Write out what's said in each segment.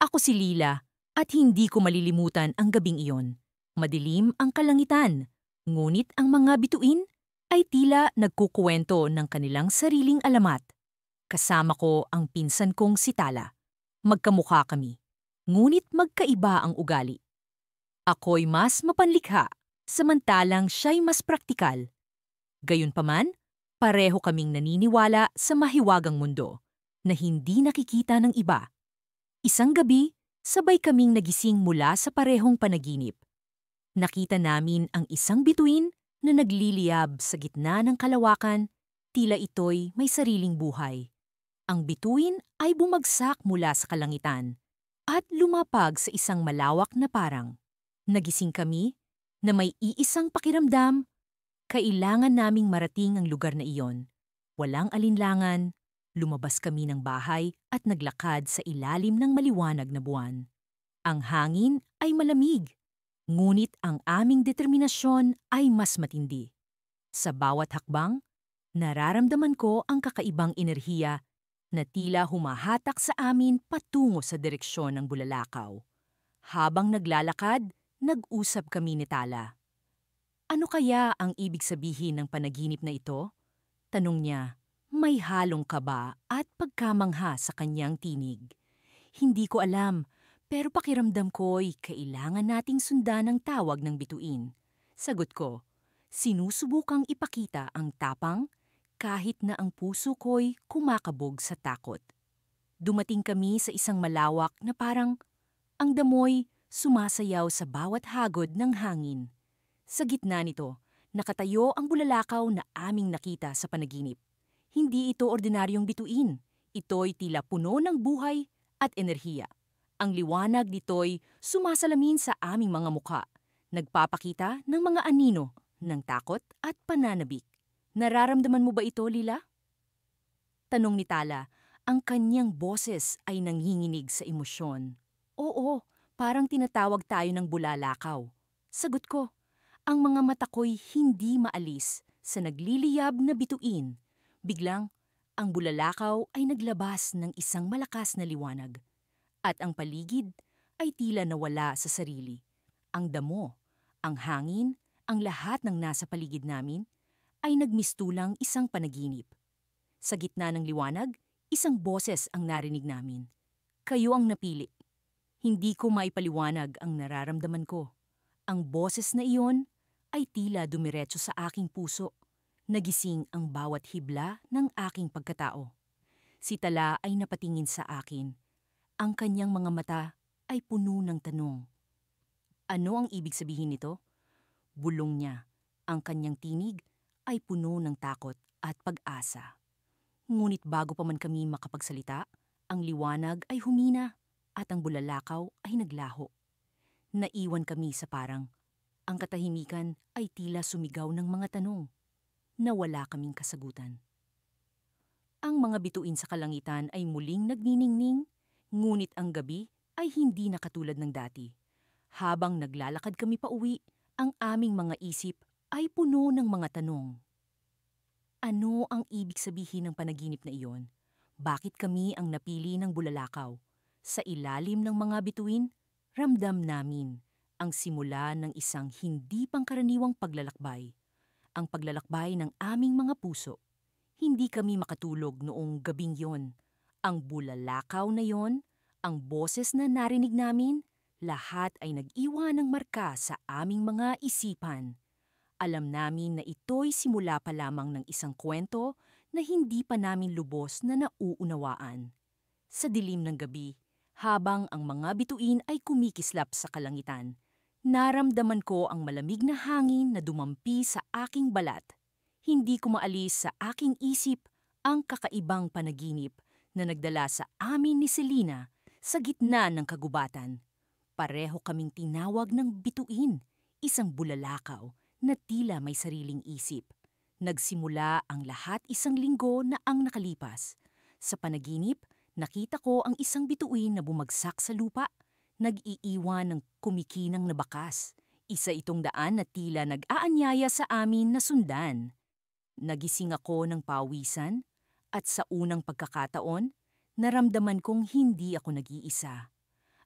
Ako si Lila at hindi ko malilimutan ang gabing iyon. Madilim ang kalangitan, ngunit ang mga bituin ay tila nagkukuwento ng kanilang sariling alamat. Kasama ko ang pinsan kong si Tala. Magkamukha kami, ngunit magkaiba ang ugali. Ako'y mas mapanlikha, samantalang siya'y mas praktikal. Gayunpaman, pareho kaming naniniwala sa mahiwagang mundo na hindi nakikita ng iba. Isang gabi, sabay kaming nagising mula sa parehong panaginip. Nakita namin ang isang bituin na nagliliyab sa gitna ng kalawakan, tila ito'y may sariling buhay. Ang bituin ay bumagsak mula sa kalangitan at lumapag sa isang malawak na parang. Nagising kami na may iisang pakiramdam, kailangan naming marating ang lugar na iyon. Walang alinlangan, lumabas kami ng bahay at naglakad sa ilalim ng maliwanag na buwan. Ang hangin ay malamig, ngunit ang aming determinasyon ay mas matindi. Sa bawat hakbang, nararamdaman ko ang kakaibang enerhiya na tila humahatak sa amin patungo sa direksyon ng bulalakaw. Habang naglalakad, nag-usap kami ni Tala. Ano kaya ang ibig sabihin ng panaginip na ito? Tanong niya. May halong kaba at pagkamangha sa kanyang tinig. Hindi ko alam, pero pakiramdam ko'y kailangan nating sundan ang tawag ng bituin. Sagot ko, sinusubukang ipakita ang tapang kahit na ang puso ko'y kumakabog sa takot. Dumating kami sa isang malawak na parang ang damoy sumasayaw sa bawat hagod ng hangin. Sa gitna nito, nakatayo ang bulalakaw na aming nakita sa panaginip. Hindi ito ordinaryong bituin. Ito'y tila puno ng buhay at enerhiya. Ang liwanag nito'y sumasalamin sa aming mga mukha, nagpapakita ng mga anino ng takot at pananabik. Nararamdaman mo ba ito, Lila? Tanong ni Tala, ang kanyang boses ay nanginginig sa emosyon. Oo, parang tinatawag tayo ng bulalakaw. Sagot ko, ang mga mata ko'y hindi maalis sa nagliliyab na bituin. Biglang, ang bulalakaw ay naglabas ng isang malakas na liwanag. At ang paligid ay tila nawala sa sarili. Ang damo, ang hangin, ang lahat ng nasa paligid namin ay nagmistulang isang panaginip. Sa gitna ng liwanag, isang boses ang narinig namin. Kayo ang napili. Hindi ko maipaliwanag ang nararamdaman ko. Ang boses na iyon ay tila dumiretso sa aking puso. Nagising ang bawat hibla ng aking pagkatao. Si Tala ay napatingin sa akin. Ang kanyang mga mata ay puno ng tanong. Ano ang ibig sabihin nito? Bulong niya. Ang kanyang tinig ay puno ng takot at pag-asa. Ngunit bago pa man kami makapagsalita, ang liwanag ay humina at ang bulalakaw ay naglaho. Naiwan kami sa parang. Ang katahimikan ay tila sumigaw ng mga tanong. Nawala kaming kasagutan. Ang mga bituin sa kalangitan ay muling nagniningning, ngunit ang gabi ay hindi na katulad ng dati. Habang naglalakad kami pauwi, ang aming mga isip ay puno ng mga tanong. Ano ang ibig sabihin ng panaginip na iyon? Bakit kami ang napili ng bulalakaw? Sa ilalim ng mga bituin, ramdam namin ang simula ng isang hindi pangkaraniwang paglalakbay. Ang paglalakbay ng aming mga puso. Hindi kami makatulog noong gabing yon. Ang bulalakaw na yon, ang boses na narinig namin, lahat ay nag-iwan ng marka sa aming mga isipan. Alam namin na ito'y simula pa lamang ng isang kwento na hindi pa namin lubos na nauunawaan. Sa dilim ng gabi, habang ang mga bituin ay kumikislap sa kalangitan, naramdaman ko ang malamig na hangin na dumampi sa aking balat. Hindi ko maalis sa aking isip ang kakaibang panaginip na nagdala sa amin ni Selena sa gitna ng kagubatan. Pareho kaming tinawag ng bituin, isang bulalakaw na tila may sariling isip. Nagsimula ang lahat isang linggo na ang nakalipas. Sa panaginip, nakita ko ang isang bituin na bumagsak sa lupa, nag-iiwan ng kumikinang na bakas. Isa itong daan na tila nag-aanyaya sa amin na sundan. Nagising ako ng pawisan at sa unang pagkakataon, naramdaman kong hindi ako nag-iisa.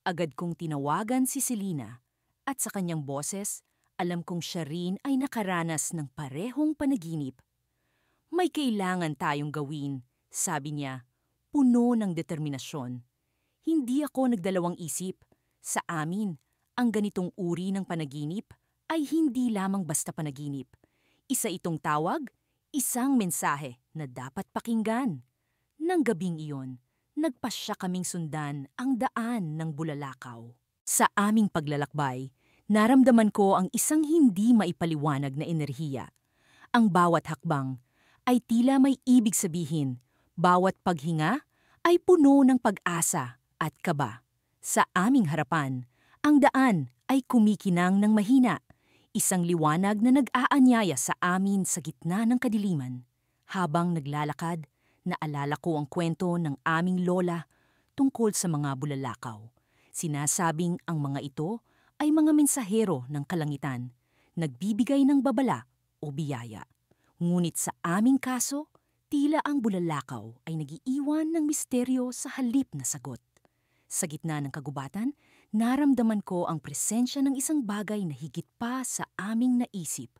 Agad kong tinawagan si Selena at sa kanyang boses, alam kong siya rin ay nakaranas ng parehong panaginip. May kailangan tayong gawin, sabi niya, puno ng determinasyon. Hindi ako nagdalawang isip. Sa amin, ang ganitong uri ng panaginip ay hindi lamang basta panaginip. Isa itong tawag, isang mensahe na dapat pakinggan. Nang gabing iyon, nagpasya kaming sundan ang daan ng Bulalakaw. Sa aming paglalakbay, naramdaman ko ang isang hindi maipaliwanag na enerhiya. Ang bawat hakbang ay tila may ibig sabihin, bawat paghinga ay puno ng pag-asa at kaba. Sa aming harapan, ang daan ay kumikinang ng mahina, isang liwanag na nag-aanyaya sa amin sa gitna ng kadiliman. Habang naglalakad, naalala ko ang kwento ng aming lola tungkol sa mga bulalakaw. Sinasabing ang mga ito ay mga mensahero ng kalangitan, nagbibigay ng babala o biyaya. Ngunit sa aming kaso, tila ang bulalakaw ay nagiiwan ng misteryo sa halip na sagot. Sa gitna ng kagubatan, naramdaman ko ang presensya ng isang bagay na higit pa sa aming naisip.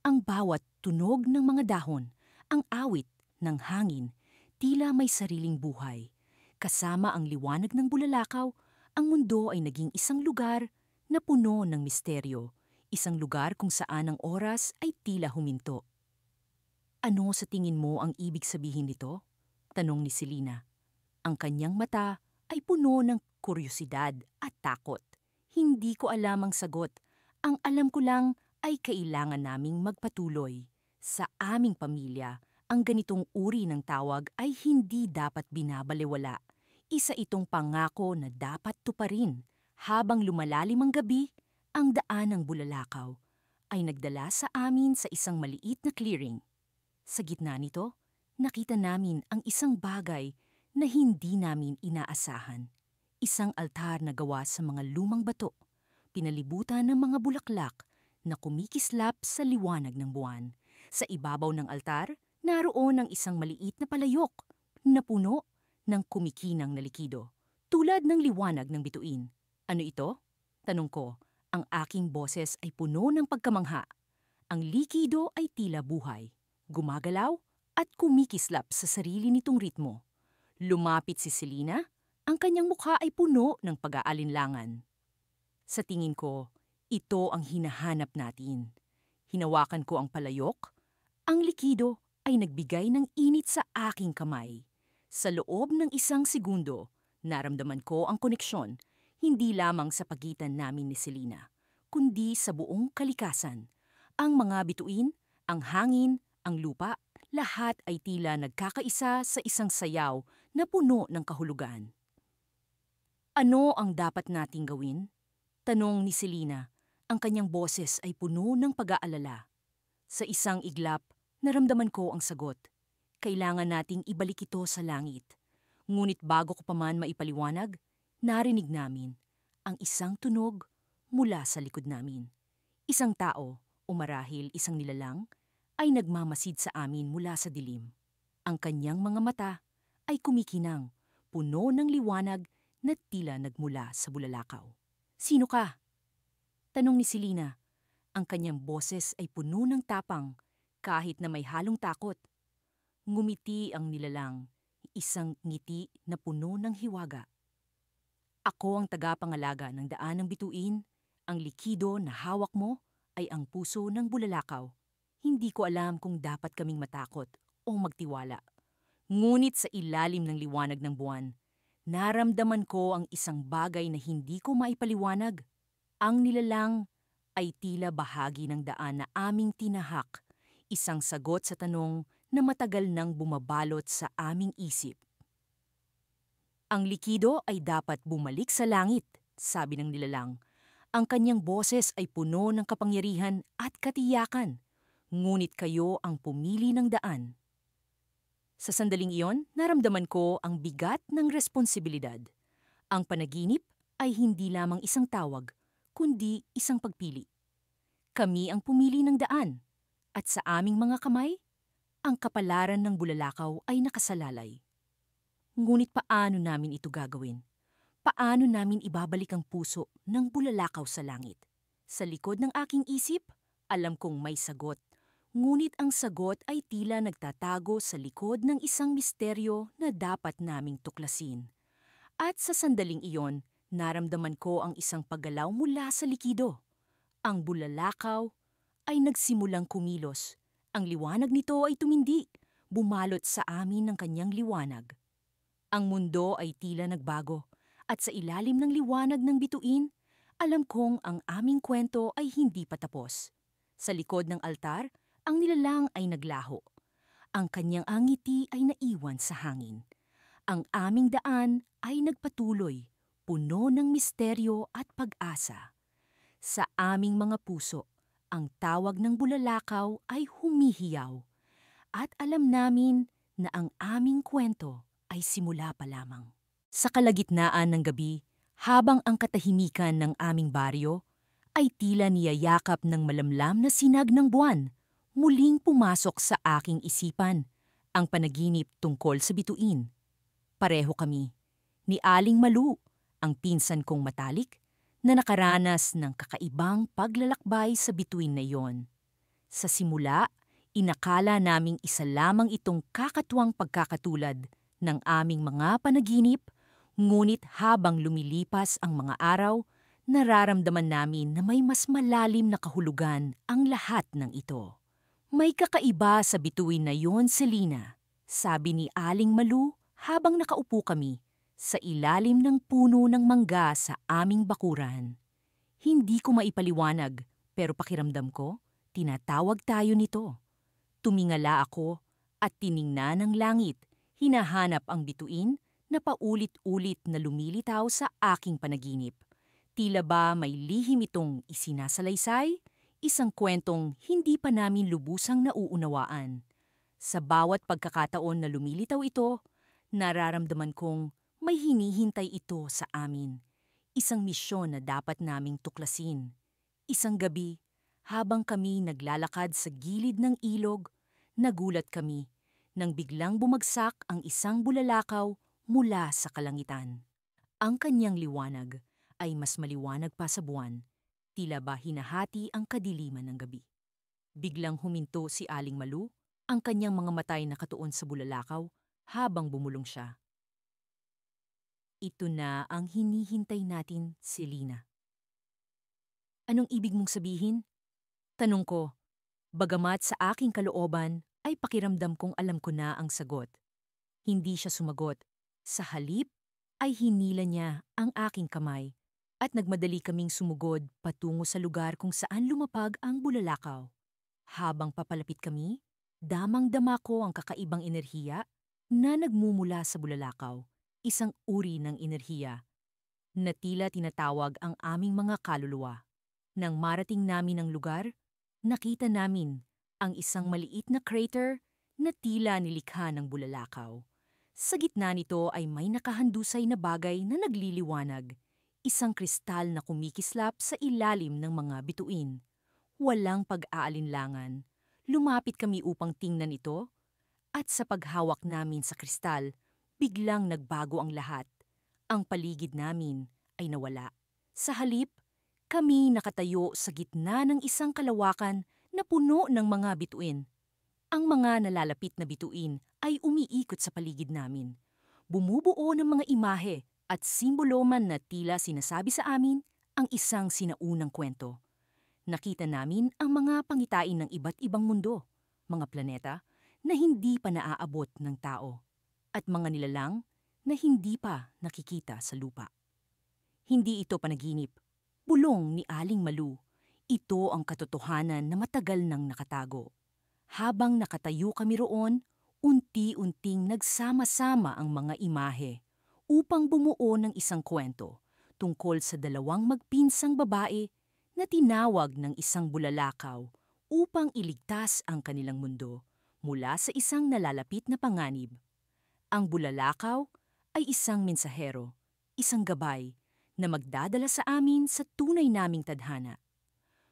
Ang bawat tunog ng mga dahon, ang awit ng hangin, tila may sariling buhay. Kasama ang liwanag ng bulalakaw, ang mundo ay naging isang lugar na puno ng misteryo, isang lugar kung saan ang oras ay tila huminto. Ano sa tingin mo ang ibig sabihin nito? Tanong ni Selena. Ang kanyang mata ay puno ng kuryosidad at takot. Hindi ko alam ang sagot. Ang alam ko lang ay kailangan naming magpatuloy. Sa aming pamilya, ang ganitong uri ng tawag ay hindi dapat binabalewala. Isa itong pangako na dapat tuparin. Habang lumalalim ang gabi, ang daan ng bulalakaw ay nagdala sa amin sa isang maliit na clearing. Sa gitna nito, nakita namin ang isang bagay na hindi namin inaasahan. Isang altar na gawa sa mga lumang bato, pinalibutan ng mga bulaklak na kumikislap sa liwanag ng buwan. Sa ibabaw ng altar, naroon ang isang maliit na palayok na puno ng kumikinang na likido, tulad ng liwanag ng bituin. Ano ito? Tanong ko. Ang aking boses ay puno ng pagkamangha. Ang likido ay tila buhay, gumagalaw at kumikislap sa sarili nitong ritmo. Lumapit si Selena, ang kanyang mukha ay puno ng pag-aalinlangan. Sa tingin ko, ito ang hinahanap natin. Hinawakan ko ang palayok. Ang likido ay nagbigay ng init sa aking kamay. Sa loob ng isang segundo, naramdaman ko ang koneksyon, hindi lamang sa pagitan namin ni Selena, kundi sa buong kalikasan. Ang mga bituin, ang hangin, ang lupa, lahat ay tila nagkakaisa sa isang sayaw na puno ng kahulugan. Ano ang dapat nating gawin? Tanong ni Selena. Ang kanyang boses ay puno ng pag-aalala. Sa isang iglap, naramdaman ko ang sagot. Kailangan nating ibalik ito sa langit. Ngunit bago ko pa man maipaliwanag, narinig namin ang isang tunog mula sa likod namin. Isang tao, o marahil isang nilalang, ay nagmamasid sa amin mula sa dilim. Ang kanyang mga mata ay kumikinang, puno ng liwanag na tila nagmula sa bulalakaw. Sino ka? Tanong ni Selena. Ang kanyang boses ay puno ng tapang, kahit na may halong takot. Ngumiti ang nilalang, isang ngiti na puno ng hiwaga. Ako ang tagapangalaga ng daan ng bituin. Ang likido na hawak mo ay ang puso ng bulalakaw. Hindi ko alam kung dapat kaming matakot o magtiwala. Ngunit sa ilalim ng liwanag ng buwan, naramdaman ko ang isang bagay na hindi ko maipaliwanag. Ang nilalang ay tila bahagi ng daan na aming tinahak, isang sagot sa tanong na matagal nang bumabalot sa aming isip. Ang likido ay dapat bumalik sa langit, sabi ng nilalang. Ang kanyang boses ay puno ng kapangyarihan at katiyakan. Ngunit kayo ang pumili ng daan. Sa sandaling iyon, naramdaman ko ang bigat ng responsibilidad. Ang panaginip ay hindi lamang isang tawag, kundi isang pagpili. Kami ang pumili ng daan, at sa aming mga kamay, ang kapalaran ng bulalakaw ay nakasalalay. Ngunit paano namin ito gagawin? Paano namin ibabalik ang puso ng bulalakaw sa langit? Sa likod ng aking isip, alam kong may sagot. Ngunit ang sagot ay tila nagtatago sa likod ng isang misteryo na dapat naming tuklasin. At sa sandaling iyon, naramdaman ko ang isang paggalaw mula sa likido. Ang bulalakaw ay nagsimulang kumilos. Ang liwanag nito ay tumindi, bumalot sa amin ng kanyang liwanag. Ang mundo ay tila nagbago, at sa ilalim ng liwanag ng bituin, alam kong ang aming kwento ay hindi pa tapos. Sa likod ng altar, ang nilalang ay naglaho. Ang kanyang angiti ay naiwan sa hangin. Ang aming daan ay nagpatuloy, puno ng misteryo at pag-asa. Sa aming mga puso, ang tawag ng bulalakaw ay humihiyaw. At alam namin na ang aming kwento ay simula pa lamang. Sa kalagitnaan ng gabi, habang ang katahimikan ng aming baryo ay tila niyayakap ng malamlam na sinag ng buwan, muling pumasok sa aking isipan ang panaginip tungkol sa bituin. Pareho kami, ni Aling Malu, ang pinsan kong matalik, na nakaranas ng kakaibang paglalakbay sa bituin na iyon. Sa simula, inakala naming isa lamang itong kakatuwang pagkakatulad ng aming mga panaginip, ngunit habang lumilipas ang mga araw, nararamdaman namin na may mas malalim na kahulugan ang lahat ng ito. May kakaiba sa bituin na yon, Selina, sabi ni Aling Malu habang nakaupo kami sa ilalim ng puno ng mangga sa aming bakuran. Hindi ko maipaliwanag, pero pakiramdam ko, tinatawag tayo nito. Tumingala ako at tiningnan ang langit, hinahanap ang bituin na paulit-ulit na lumilitaw sa aking panaginip. Tila ba may lihim itong isinasalaysay? Isang kwentong hindi pa namin lubusang nauunawaan. Sa bawat pagkakataon na lumilitaw ito, nararamdaman kong may hinihintay ito sa amin. Isang misyon na dapat naming tuklasin. Isang gabi, habang kami naglalakad sa gilid ng ilog, nagulat kami nang biglang bumagsak ang isang bulalakaw mula sa kalangitan. Ang kanyang liwanag ay mas maliwanag pa sa buwan, tila ba hinahati ang kadiliman ng gabi. Biglang huminto si Aling Malu, ang kanyang mga matay nakatuon sa bulalakaw habang bumulong siya. Ito na ang hinihintay natin, Selina. Anong ibig mong sabihin? Tanong ko, bagamat sa aking kalooban ay pakiramdam kong alam ko na ang sagot. Hindi siya sumagot. Sa halip ay hinila niya ang aking kamay at nagmadali kaming sumugod patungo sa lugar kung saan lumapag ang bulalakaw. Habang papalapit kami, damang-dama ko ang kakaibang enerhiya na nagmumula sa bulalakaw, isang uri ng enerhiya na tila tinatawag ang aming mga kaluluwa. Nang marating namin ang lugar, nakita namin ang isang maliit na crater na tila nilikha ng bulalakaw. Sa gitna nito ay may nakahandusay na bagay na nagliliwanag, isang kristal na kumikislap sa ilalim ng mga bituin. Walang pag-aalinlangan, lumapit kami upang tingnan ito, at sa paghawak namin sa kristal, biglang nagbago ang lahat. Ang paligid namin ay nawala. Sa halip, kami nakatayo sa gitna ng isang kalawakan na puno ng mga bituin. Ang mga nalalapit na bituin ay umiikot sa paligid namin. Bumubuo ng mga imahe at simbolo man na tila sinasabi sa amin ang isang sinaunang kwento. Nakita namin ang mga pangitain ng iba't ibang mundo, mga planeta na hindi pa naaabot ng tao, at mga nilalang na hindi pa nakikita sa lupa. Hindi ito panaginip, bulong ni Aling Malu. Ito ang katotohanan na matagal nang nakatago. Habang nakatayo kami roon, unti-unting nagsama-sama ang mga imahe upang bumuo ng isang kwento tungkol sa dalawang magpinsang babae na tinawag ng isang bulalakaw upang iligtas ang kanilang mundo mula sa isang nalalapit na panganib. Ang bulalakaw ay isang mensahero, isang gabay na magdadala sa amin sa tunay naming tadhana.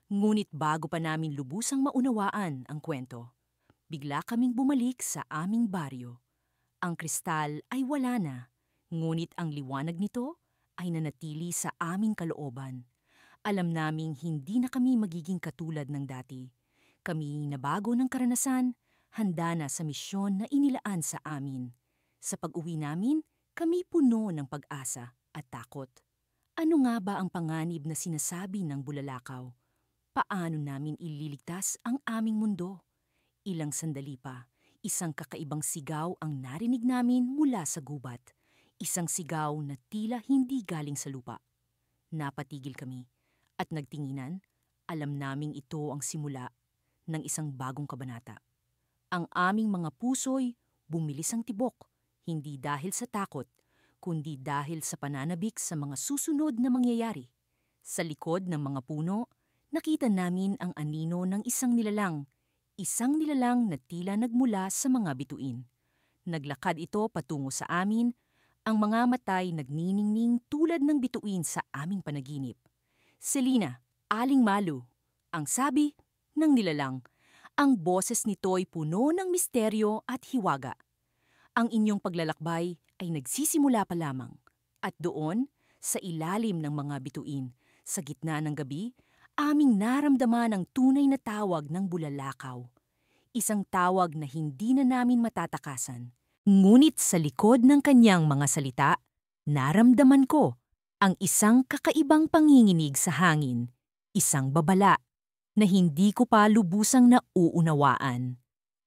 Ngunit bago pa namin lubusang maunawaan ang kwento, bigla kaming bumalik sa aming baryo. Ang kristal ay wala na, ngunit ang liwanag nito ay nanatili sa aming kalooban. Alam naming hindi na kami magiging katulad ng dati. Kami nabago ng karanasan, handa na sa misyon na inilaan sa amin. Sa pag-uwi namin, kami puno ng pag-asa at takot. Ano nga ba ang panganib na sinasabi ng bulalakaw? Paano namin ililigtas ang aming mundo? Ilang sandali pa, isang kakaibang sigaw ang narinig namin mula sa gubat. Isang sigaw na tila hindi galing sa lupa. Napatigil kami at nagtinginan. Alam naming ito ang simula ng isang bagong kabanata. Ang aming mga puso'y bumilis ang tibok, hindi dahil sa takot, kundi dahil sa pananabik sa mga susunod na mangyayari. Sa likod ng mga puno, nakita namin ang anino ng isang nilalang na tila nagmula sa mga bituin. Naglakad ito patungo sa amin, ang mga matay nagniningning tulad ng bituin sa aming panaginip. "Selina, Aling Malu," ang sabi ng nilalang. Ang boses nito'y puno ng misteryo at hiwaga. "Ang inyong paglalakbay ay nagsisimula pa lamang." At doon, sa ilalim ng mga bituin, sa gitna ng gabi, aming naramdaman ang tunay na tawag ng bulalakaw. Isang tawag na hindi na namin matatakasan. Ngunit sa likod ng kanyang mga salita, naramdaman ko ang isang kakaibang panginginig sa hangin, isang babala na hindi ko pa lubusang nauunawaan.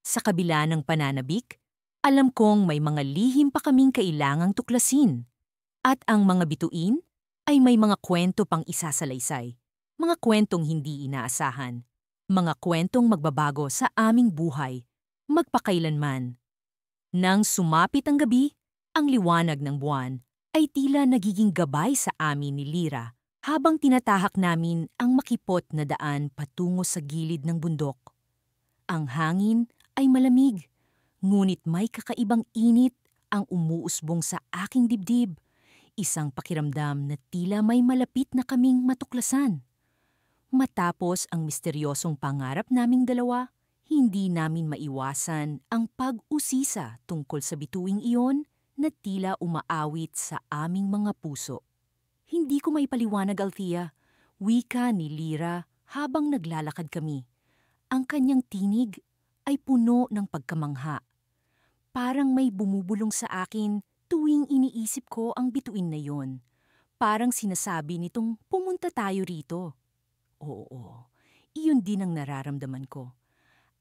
Sa kabila ng pananabik, alam kong may mga lihim pa kaming kailangang tuklasin. At ang mga bituin ay may mga kwento pang isasalaysay, mga kwentong hindi inaasahan, mga kwentong magbabago sa aming buhay, magpakailanman. Nang sumapit ang gabi, ang liwanag ng buwan ay tila nagiging gabay sa amin ni Lyra habang tinatahak namin ang makipot na daan patungo sa gilid ng bundok. Ang hangin ay malamig, ngunit may kakaibang init ang umuusbong sa aking dibdib, isang pakiramdam na tila may malapit na kaming matuklasan. Matapos ang misteryosong pangarap naming dalawa, hindi namin maiwasan ang pag-usisa tungkol sa bituing iyon na tila umaawit sa aming mga puso. "Hindi ko maipaliwanag, Althea," wika ni Lyra habang naglalakad kami. Ang kanyang tinig ay puno ng pagkamangha. Parang may bumubulong sa akin tuwing iniisip ko ang bituin na yon. Parang sinasabi nitong pumunta tayo rito. Oo, iyon din ang nararamdaman ko.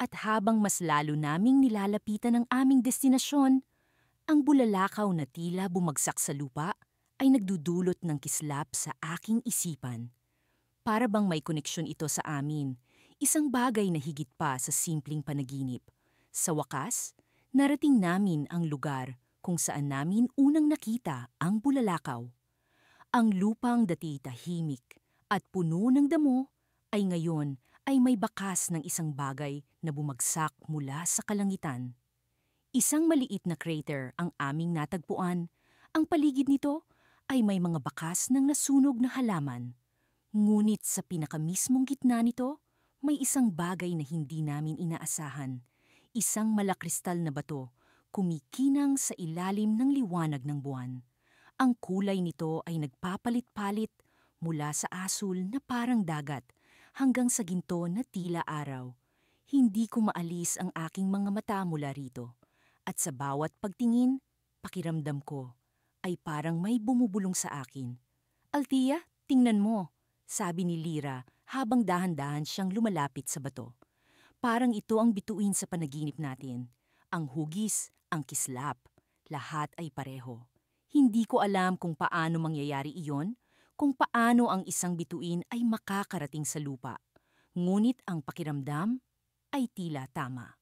At habang mas lalo naming nilalapitan ang aming destinasyon, ang bulalakaw na tila bumagsak sa lupa ay nagdudulot ng kislap sa aking isipan. Para bang may koneksyon ito sa amin, isang bagay na higit pa sa simpleng panaginip. Sa wakas, narating namin ang lugar kung saan namin unang nakita ang bulalakaw. Ang lupang dati tahimik at puno ng damo ay ngayon ay may bakas ng isang bagay na bumagsak mula sa kalangitan. Isang maliit na crater ang aming natagpuan. Ang paligid nito ay may mga bakas ng nasunog na halaman. Ngunit sa pinakamismong gitna nito, may isang bagay na hindi namin inaasahan. Isang malakristal na bato, kumikinang sa ilalim ng liwanag ng buwan. Ang kulay nito ay nagpapalit-palit mula sa asul na parang dagat hanggang sa ginto na tila araw. Hindi ko maalis ang aking mga mata mula rito. At sa bawat pagtingin, pakiramdam ko ay parang may bumubulong sa akin. "Althea, tingnan mo," sabi ni Lyra habang dahan-dahan siyang lumalapit sa bato. Parang ito ang bituin sa panaginip natin. Ang hugis, ang kislap, lahat ay pareho. Hindi ko alam kung paano mangyayari iyon, kung paano ang isang bituin ay makakarating sa lupa. Ngunit ang pakiramdam ay tila tama.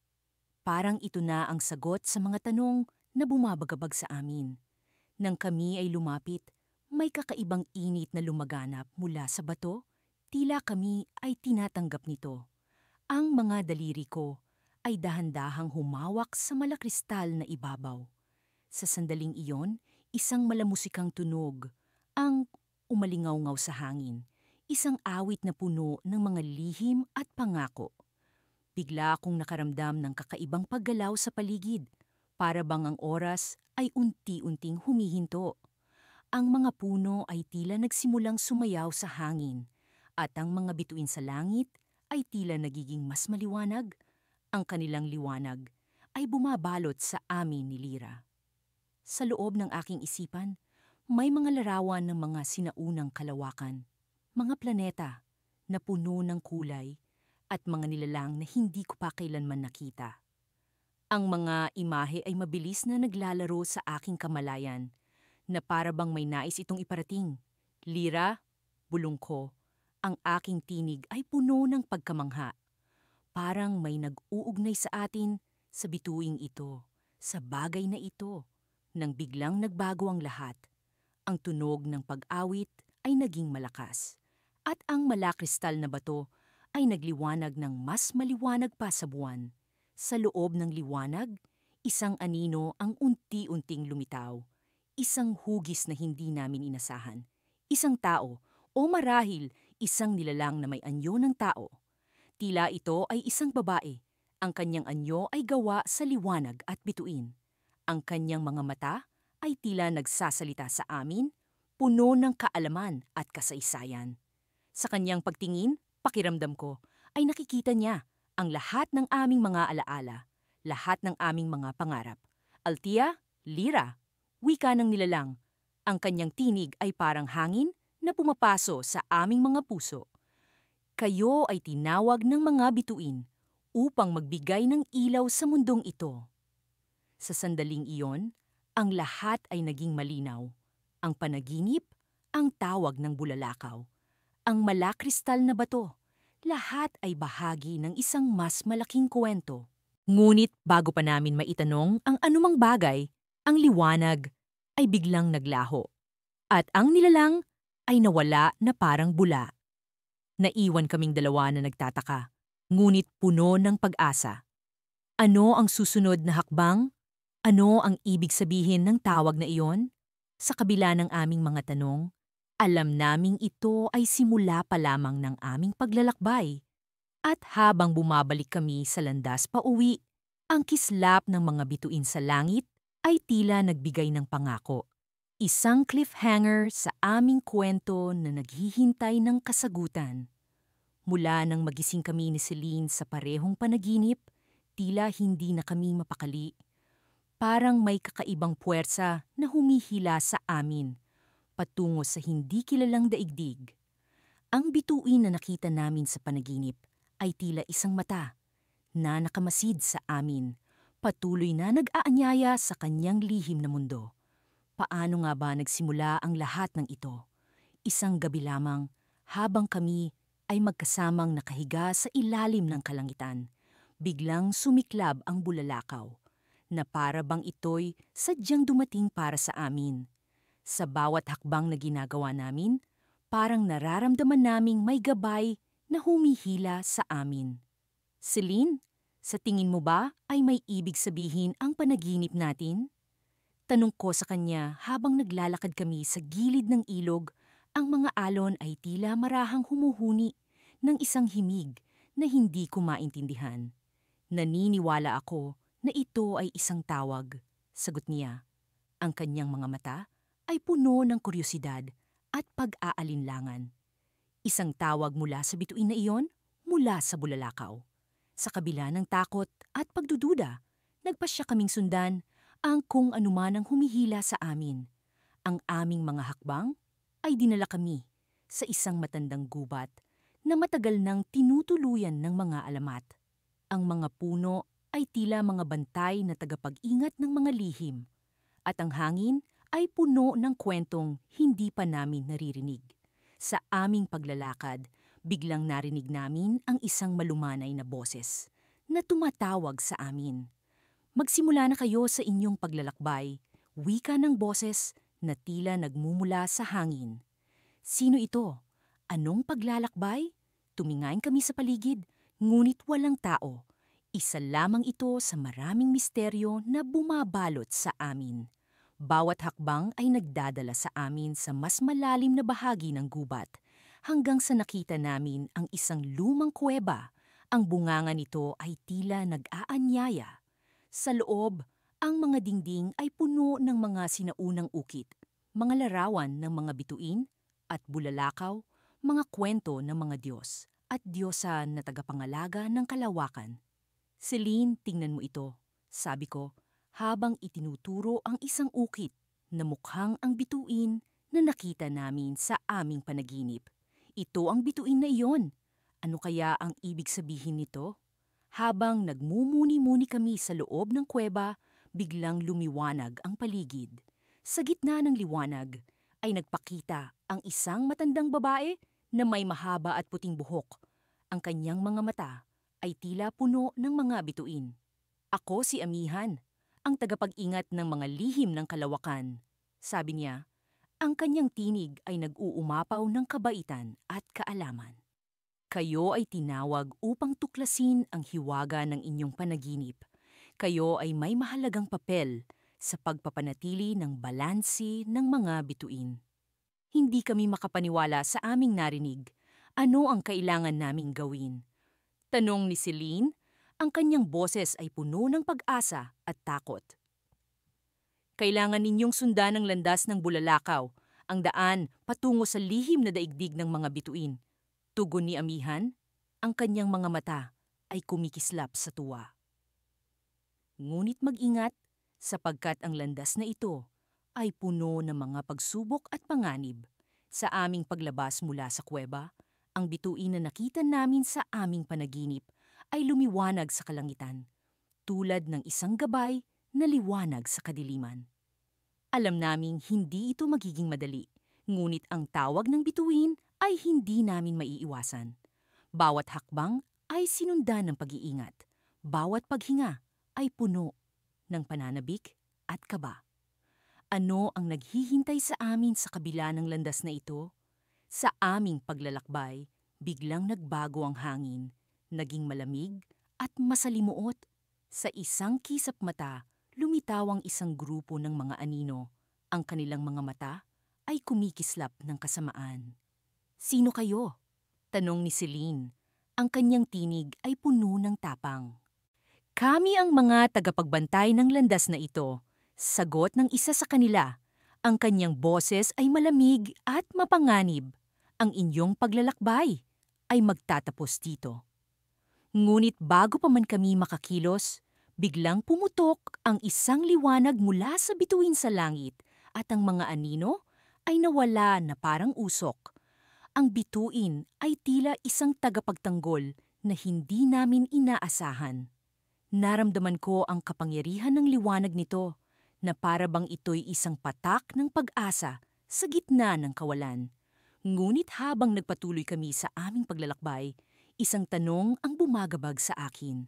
Parang ito na ang sagot sa mga tanong na bumabagabag sa amin. Nang kami ay lumapit, may kakaibang init na lumaganap mula sa bato, tila kami ay tinatanggap nito. Ang mga daliri ko ay dahan-dahang humawak sa malakristal na ibabaw. Sa sandaling iyon, isang malamusikang tunog ang umalingaw-ngaw sa hangin, isang awit na puno ng mga lihim at pangako. Bigla akong nakaramdam ng kakaibang paggalaw sa paligid, para bang ang oras ay unti-unting humihinto. Ang mga puno ay tila nagsimulang sumayaw sa hangin, at ang mga bituin sa langit ay tila nagiging mas maliwanag. Ang kanilang liwanag ay bumabalot sa amin ni Lyra. Sa loob ng aking isipan, may mga larawan ng mga sinaunang kalawakan, mga planeta na puno ng kulay at mga nilalang na hindi ko pa kailanman nakita. Ang mga imahe ay mabilis na naglalaro sa aking kamalayan na para bang may nais itong iparating. Lyra, bulong ko, ang aking tinig ay puno ng pagkamangha. Parang may nag-uugnay sa atin sa bituing ito, sa bagay na ito, nang biglang nagbago ang lahat. Ang tunog ng pag-awit ay naging malakas, at ang malakristal na bato ay nagliwanag ng mas maliwanag pa sa buwan. Sa loob ng liwanag, isang anino ang unti-unting lumitaw, isang hugis na hindi namin inasahan, isang tao o marahil isang nilalang na may anyo ng tao. Tila ito ay isang babae. Ang kanyang anyo ay gawa sa liwanag at bituin. Ang kanyang mga mata ay tila nagsasalita sa amin, puno ng kaalaman at kasaysayan. Sa kanyang pagtingin, pakiramdam ko, ay nakikita niya ang lahat ng aming mga alaala, lahat ng aming mga pangarap. Althea, Lyra, wika ng nilalang. Ang kanyang tinig ay parang hangin na pumapaso sa aming mga puso. Kayo ay tinawag ng mga bituin upang magbigay ng ilaw sa mundong ito. Sa sandaling iyon, ang lahat ay naging malinaw. Ang panaginip, ang tawag ng bulalakaw, ang malakristal na bato, lahat ay bahagi ng isang mas malaking kwento. Ngunit bago pa namin maitanong ang anumang bagay, ang liwanag ay biglang naglaho. At ang nilalang ay nawala na parang bula. Naiwan kaming dalawa na nagtataka, ngunit puno ng pag-asa. Ano ang susunod na hakbang? Ano ang ibig sabihin ng tawag na iyon? Sa kabila ng aming mga tanong, alam naming ito ay simula pa lamang ng aming paglalakbay. At habang bumabalik kami sa landas pauwi, ang kislap ng mga bituin sa langit ay tila nagbigay ng pangako. Isang cliffhanger sa aming kwento na naghihintay ng kasagutan. Mula nang magising kami ni Celine sa parehong panaginip, tila hindi na kami mapakali. Parang may kakaibang puwersa na humihila sa amin, patungo sa hindi kilalang daigdig. Ang bituin na nakita namin sa panaginip ay tila isang mata na nakamasid sa amin, patuloy na nag-aanyaya sa kanyang lihim na mundo. Paano nga ba nagsimula ang lahat ng ito? Isang gabi lamang, habang kami ay magkasamang nakahiga sa ilalim ng kalangitan, biglang sumiklab ang bulalakaw, na para bang ito'y sadyang dumating para sa amin. Sa bawat hakbang na ginagawa namin, parang nararamdaman naming may gabay na humihila sa amin. Celine, sa tingin mo ba ay may ibig sabihin ang panaginip natin? Tanong ko sa kanya habang naglalakad kami sa gilid ng ilog, ang mga alon ay tila marahang humuhuni ng isang himig na hindi ko maintindihan. Naniniwala ako na ito ay isang tawag, sagot niya. Ang kanyang mga mata ay puno ng kuryosidad at pag-aalinlangan. Isang tawag mula sa bituin na iyon, mula sa bulalakaw. Sa kabila ng takot at pagdududa, nagpasya kaming sundan ang kung anuman ang humihila sa amin. Ang aming mga hakbang ay dinala kami sa isang matandang gubat na matagal nang tinutuluyan ng mga alamat. Ang mga puno ay tila mga bantay na tagapag-ingat ng mga lihim, at ang hangin ay puno ng kwentong hindi pa namin naririnig. Sa aming paglalakad, biglang narinig namin ang isang malumanay na boses na tumatawag sa amin. Magsimula na kayo sa inyong paglalakbay, wika ng boses na tila nagmumula sa hangin. Sino ito? Anong paglalakbay? Tumingayin kami sa paligid, ngunit walang tao. Isa lamang ito sa maraming misteryo na bumabalot sa amin. Bawat hakbang ay nagdadala sa amin sa mas malalim na bahagi ng gubat, hanggang sa nakita namin ang isang lumang kuweba. Ang bunganga nito ay tila nag-aanyaya. Sa loob, ang mga dingding ay puno ng mga sinaunang ukit. mga larawan ng mga bituin at bulalakaw, mga kwento ng mga Diyos at Diyosa na tagapangalaga ng kalawakan. Celine, tingnan mo ito, sabi ko, habang itinuturo ang isang ukit na mukhang ang bituin na nakita namin sa aming panaginip. Ito ang bituin na iyon. Ano kaya ang ibig sabihin nito? Habang nagmumuni-muni kami sa loob ng kuweba, biglang lumiwanag ang paligid. Sa gitna ng liwanag ay nagpakita ang isang matandang babae na may mahaba at puting buhok. Ang kanyang mga mata ay tila puno ng mga bituin. Ako si Amihan, ang tagapag-ingat ng mga lihim ng kalawakan. Sabi niya, ang kanyang tinig ay nag-uumapaw ng kabaitan at kaalaman. Kayo ay tinawag upang tuklasin ang hiwaga ng inyong panaginip. Kayo ay may mahalagang papel sa pagpapanatili ng balansi ng mga bituin. Hindi kami makapaniwala sa aming narinig. Ano ang kailangan naming gawin? Tanong ni Celine, ang kanyang boses ay puno ng pag-asa at takot. Kailangan ninyong sundan ang landas ng bulalakaw, ang daan patungo sa lihim na daigdig ng mga bituin. Tugon ni Amihan, ang kanyang mga mata ay kumikislap sa tuwa. Ngunit mag-ingat sapagkat ang landas na ito ay puno ng mga pagsubok at panganib. Sa aming paglabas mula sa kuweba, ang bituin na nakita namin sa aming panaginip ay lumiwanag sa kalangitan, tulad ng isang gabay na liwanag sa kadiliman. Alam naming hindi ito magiging madali, ngunit ang tawag ng bituin ay hindi namin maiiwasan. Bawat hakbang ay sinundan ng pag-iingat. Bawat paghinga ay puno ng pananabik at kaba. Ano ang naghihintay sa amin sa kabila ng landas na ito? Sa aming paglalakbay, biglang nagbago ang hangin, naging malamig at masalimuot. Sa isang kisap mata, lumitaw ang isang grupo ng mga anino. Ang kanilang mga mata ay kumikislap ng kasamaan. Sino kayo? Tanong ni Celine. Ang kanyang tinig ay puno ng tapang. Kami ang mga tagapagbantay ng landas na ito. Sagot ng isa sa kanila. Ang kanyang boses ay malamig at mapanganib. Ang inyong paglalakbay ay magtatapos dito. Ngunit bago pa man kami makakilos, biglang pumutok ang isang liwanag mula sa bituin sa langit at ang mga anino ay nawala na parang usok. Ang bituin ay tila isang tagapagtanggol na hindi namin inaasahan. Naramdaman ko ang kapangyarihan ng liwanag nito na para bang ito'y isang patak ng pag-asa sa gitna ng kawalan. Ngunit habang nagpatuloy kami sa aming paglalakbay, isang tanong ang bumagabag sa akin.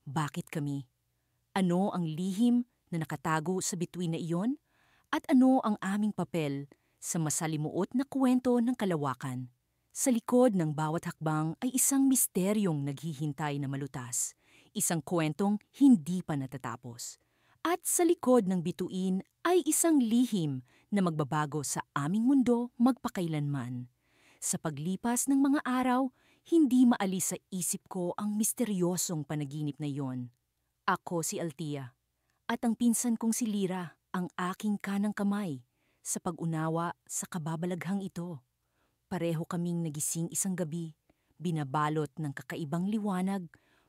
Bakit kami? Ano ang lihim na nakatago sa bituin na iyon? At ano ang aming papel sa masalimuot na kwento ng kalawakan? Sa likod ng bawat hakbang ay isang misteryong naghihintay na malutas, isang kwentong hindi pa natatapos. At sa likod ng bituin ay isang lihim na magbabago sa aming mundo magpakailanman. Sa paglipas ng mga araw, hindi maalis sa isip ko ang misteryosong panaginip na iyon. Ako si Althea, at ang pinsan kong si Lyra, ang aking kanang kamay, sa pag-unawa sa kababalaghang ito. Pareho kaming nagising isang gabi, binabalot ng kakaibang liwanag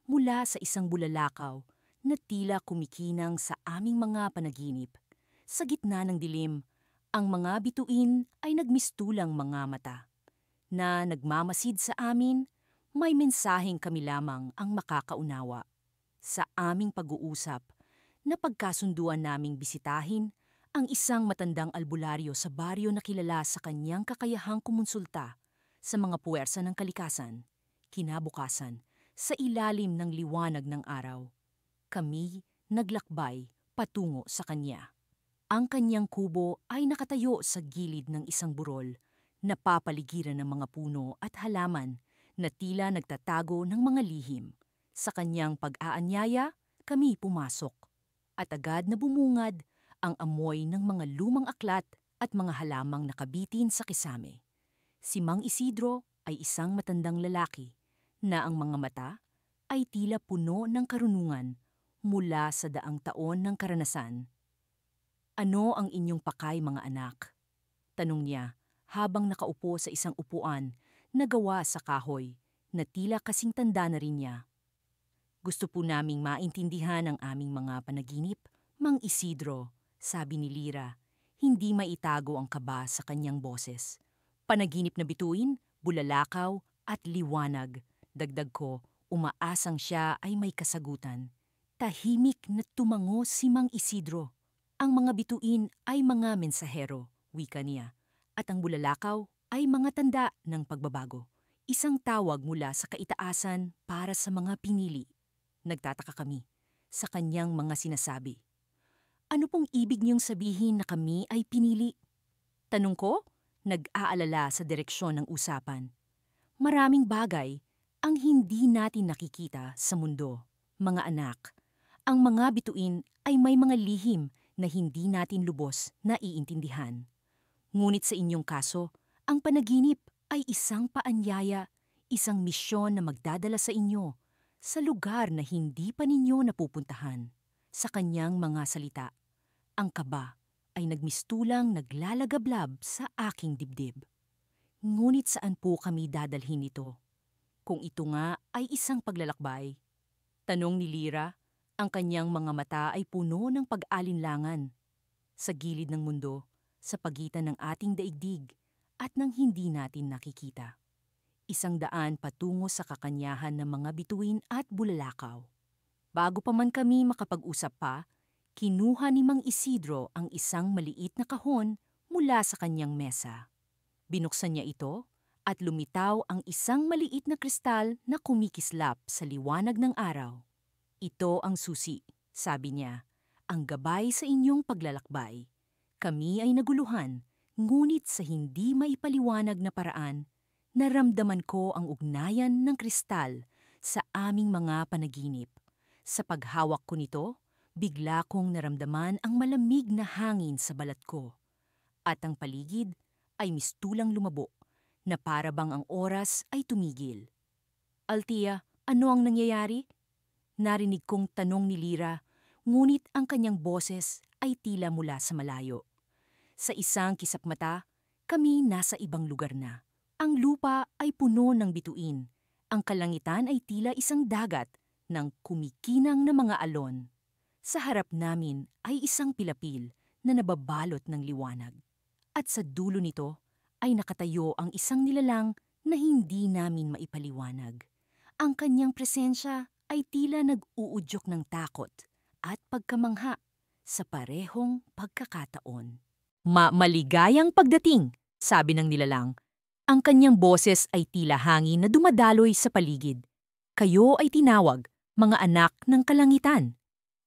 mula sa isang bulalakaw na tila kumikinang sa aming mga panaginip. Sa gitna ng dilim, ang mga bituin ay nagmistulang mga mata. Na nagmamasid sa amin, may mensaheng kami lamang ang makakaunawa. Sa aming pag-uusap, napagkasunduan naming bisitahin ang isang matandang albularyo sa baryo na kilala sa kanyang kakayahang kumonsulta sa mga puwersa ng kalikasan. Kinabukasan, sa ilalim ng liwanag ng araw, kami naglakbay patungo sa kanya. Ang kanyang kubo ay nakatayo sa gilid ng isang burol, napapaligiran ng mga puno at halaman na tila nagtatago ng mga lihim. Sa kanyang pag-aanyaya, kami pumasok. At agad na bumungad ang amoy ng mga lumang aklat at mga halamang nakabitin sa kisame. Si Mang Isidro ay isang matandang lalaki na ang mga mata ay tila puno ng karunungan mula sa daang taon ng karanasan. Ano ang inyong pakay, mga anak? Tanong niya habang nakaupo sa isang upuan na gawa sa kahoy na tila kasing tanda na rin niya. Gusto po naming maintindihan ang aming mga panaginip, Mang Isidro, sabi ni Lira. Hindi maitago ang kaba sa kanyang boses. Panaginip na bituin, bulalakaw at liwanag. Dagdag ko, umaasang siya ay may kasagutan. Tahimik na tumango si Mang Isidro. Ang mga bituin ay mga mensahero, wika niya. At ang bulalakaw ay mga tanda ng pagbabago. Isang tawag mula sa kaitaasan para sa mga pinili. Nagtataka kami sa kanyang mga sinasabi. Ano pong ibig niyong sabihin na kami ay pinili? Tanong ko, nag-aalala sa direksyon ng usapan. Maraming bagay ang hindi natin nakikita sa mundo, mga anak. Ang mga bituin ay may mga lihim na hindi natin lubos na iintindihan. Ngunit sa inyong kaso, ang panaginip ay isang paanyaya, isang misyon na magdadala sa inyo sa lugar na hindi pa ninyo napupuntahan. Sa kanyang mga salita, ang kaba ay nagmistulang naglalagablab sa aking dibdib. Ngunit saan po kami dadalhin ito? Kung ito nga ay isang paglalakbay. Tanong ni Lira, ang kanyang mga mata ay puno ng pag-alinlangan. Sa gilid ng mundo, sa pagitan ng ating daigdig at ng hindi natin nakikita. Isang daan patungo sa kakanyahan ng mga bituin at bulalakaw. Bago pa man kami makapag-usap pa, kinuha ni Mang Isidro ang isang maliit na kahon mula sa kanyang mesa. Binuksan niya ito at lumitaw ang isang maliit na kristal na kumikislap sa liwanag ng araw. Ito ang susi, sabi niya, ang gabay sa inyong paglalakbay. Kami ay naguluhan, ngunit sa hindi maipaliwanag na paraan, naramdaman ko ang ugnayan ng kristal sa aming mga panaginip. Sa paghawak ko nito, bigla kong naramdaman ang malamig na hangin sa balat ko. At ang paligid ay mistulang lumabo na para bang ang oras ay tumigil. Altia, ano ang nangyayari? Narinig kong tanong ni Lira, ngunit ang kanyang boses ay tila mula sa malayo. Sa isang kisap mata, kami nasa ibang lugar na. Ang lupa ay puno ng bituin. Ang kalangitan ay tila isang dagat ng kumikinang na mga alon. Sa harap namin ay isang pilapil na nababalot ng liwanag. At sa dulo nito ay nakatayo ang isang nilalang na hindi namin maipaliwanag. Ang kanyang presensya ay tila nag-uudyok ng takot at pagkamangha sa parehong pagkakataon. Maligayang pagdating, sabi ng nilalang. Ang kanyang boses ay tila hangin na dumadaloy sa paligid. Kayo ay tinawag, mga anak ng kalangitan.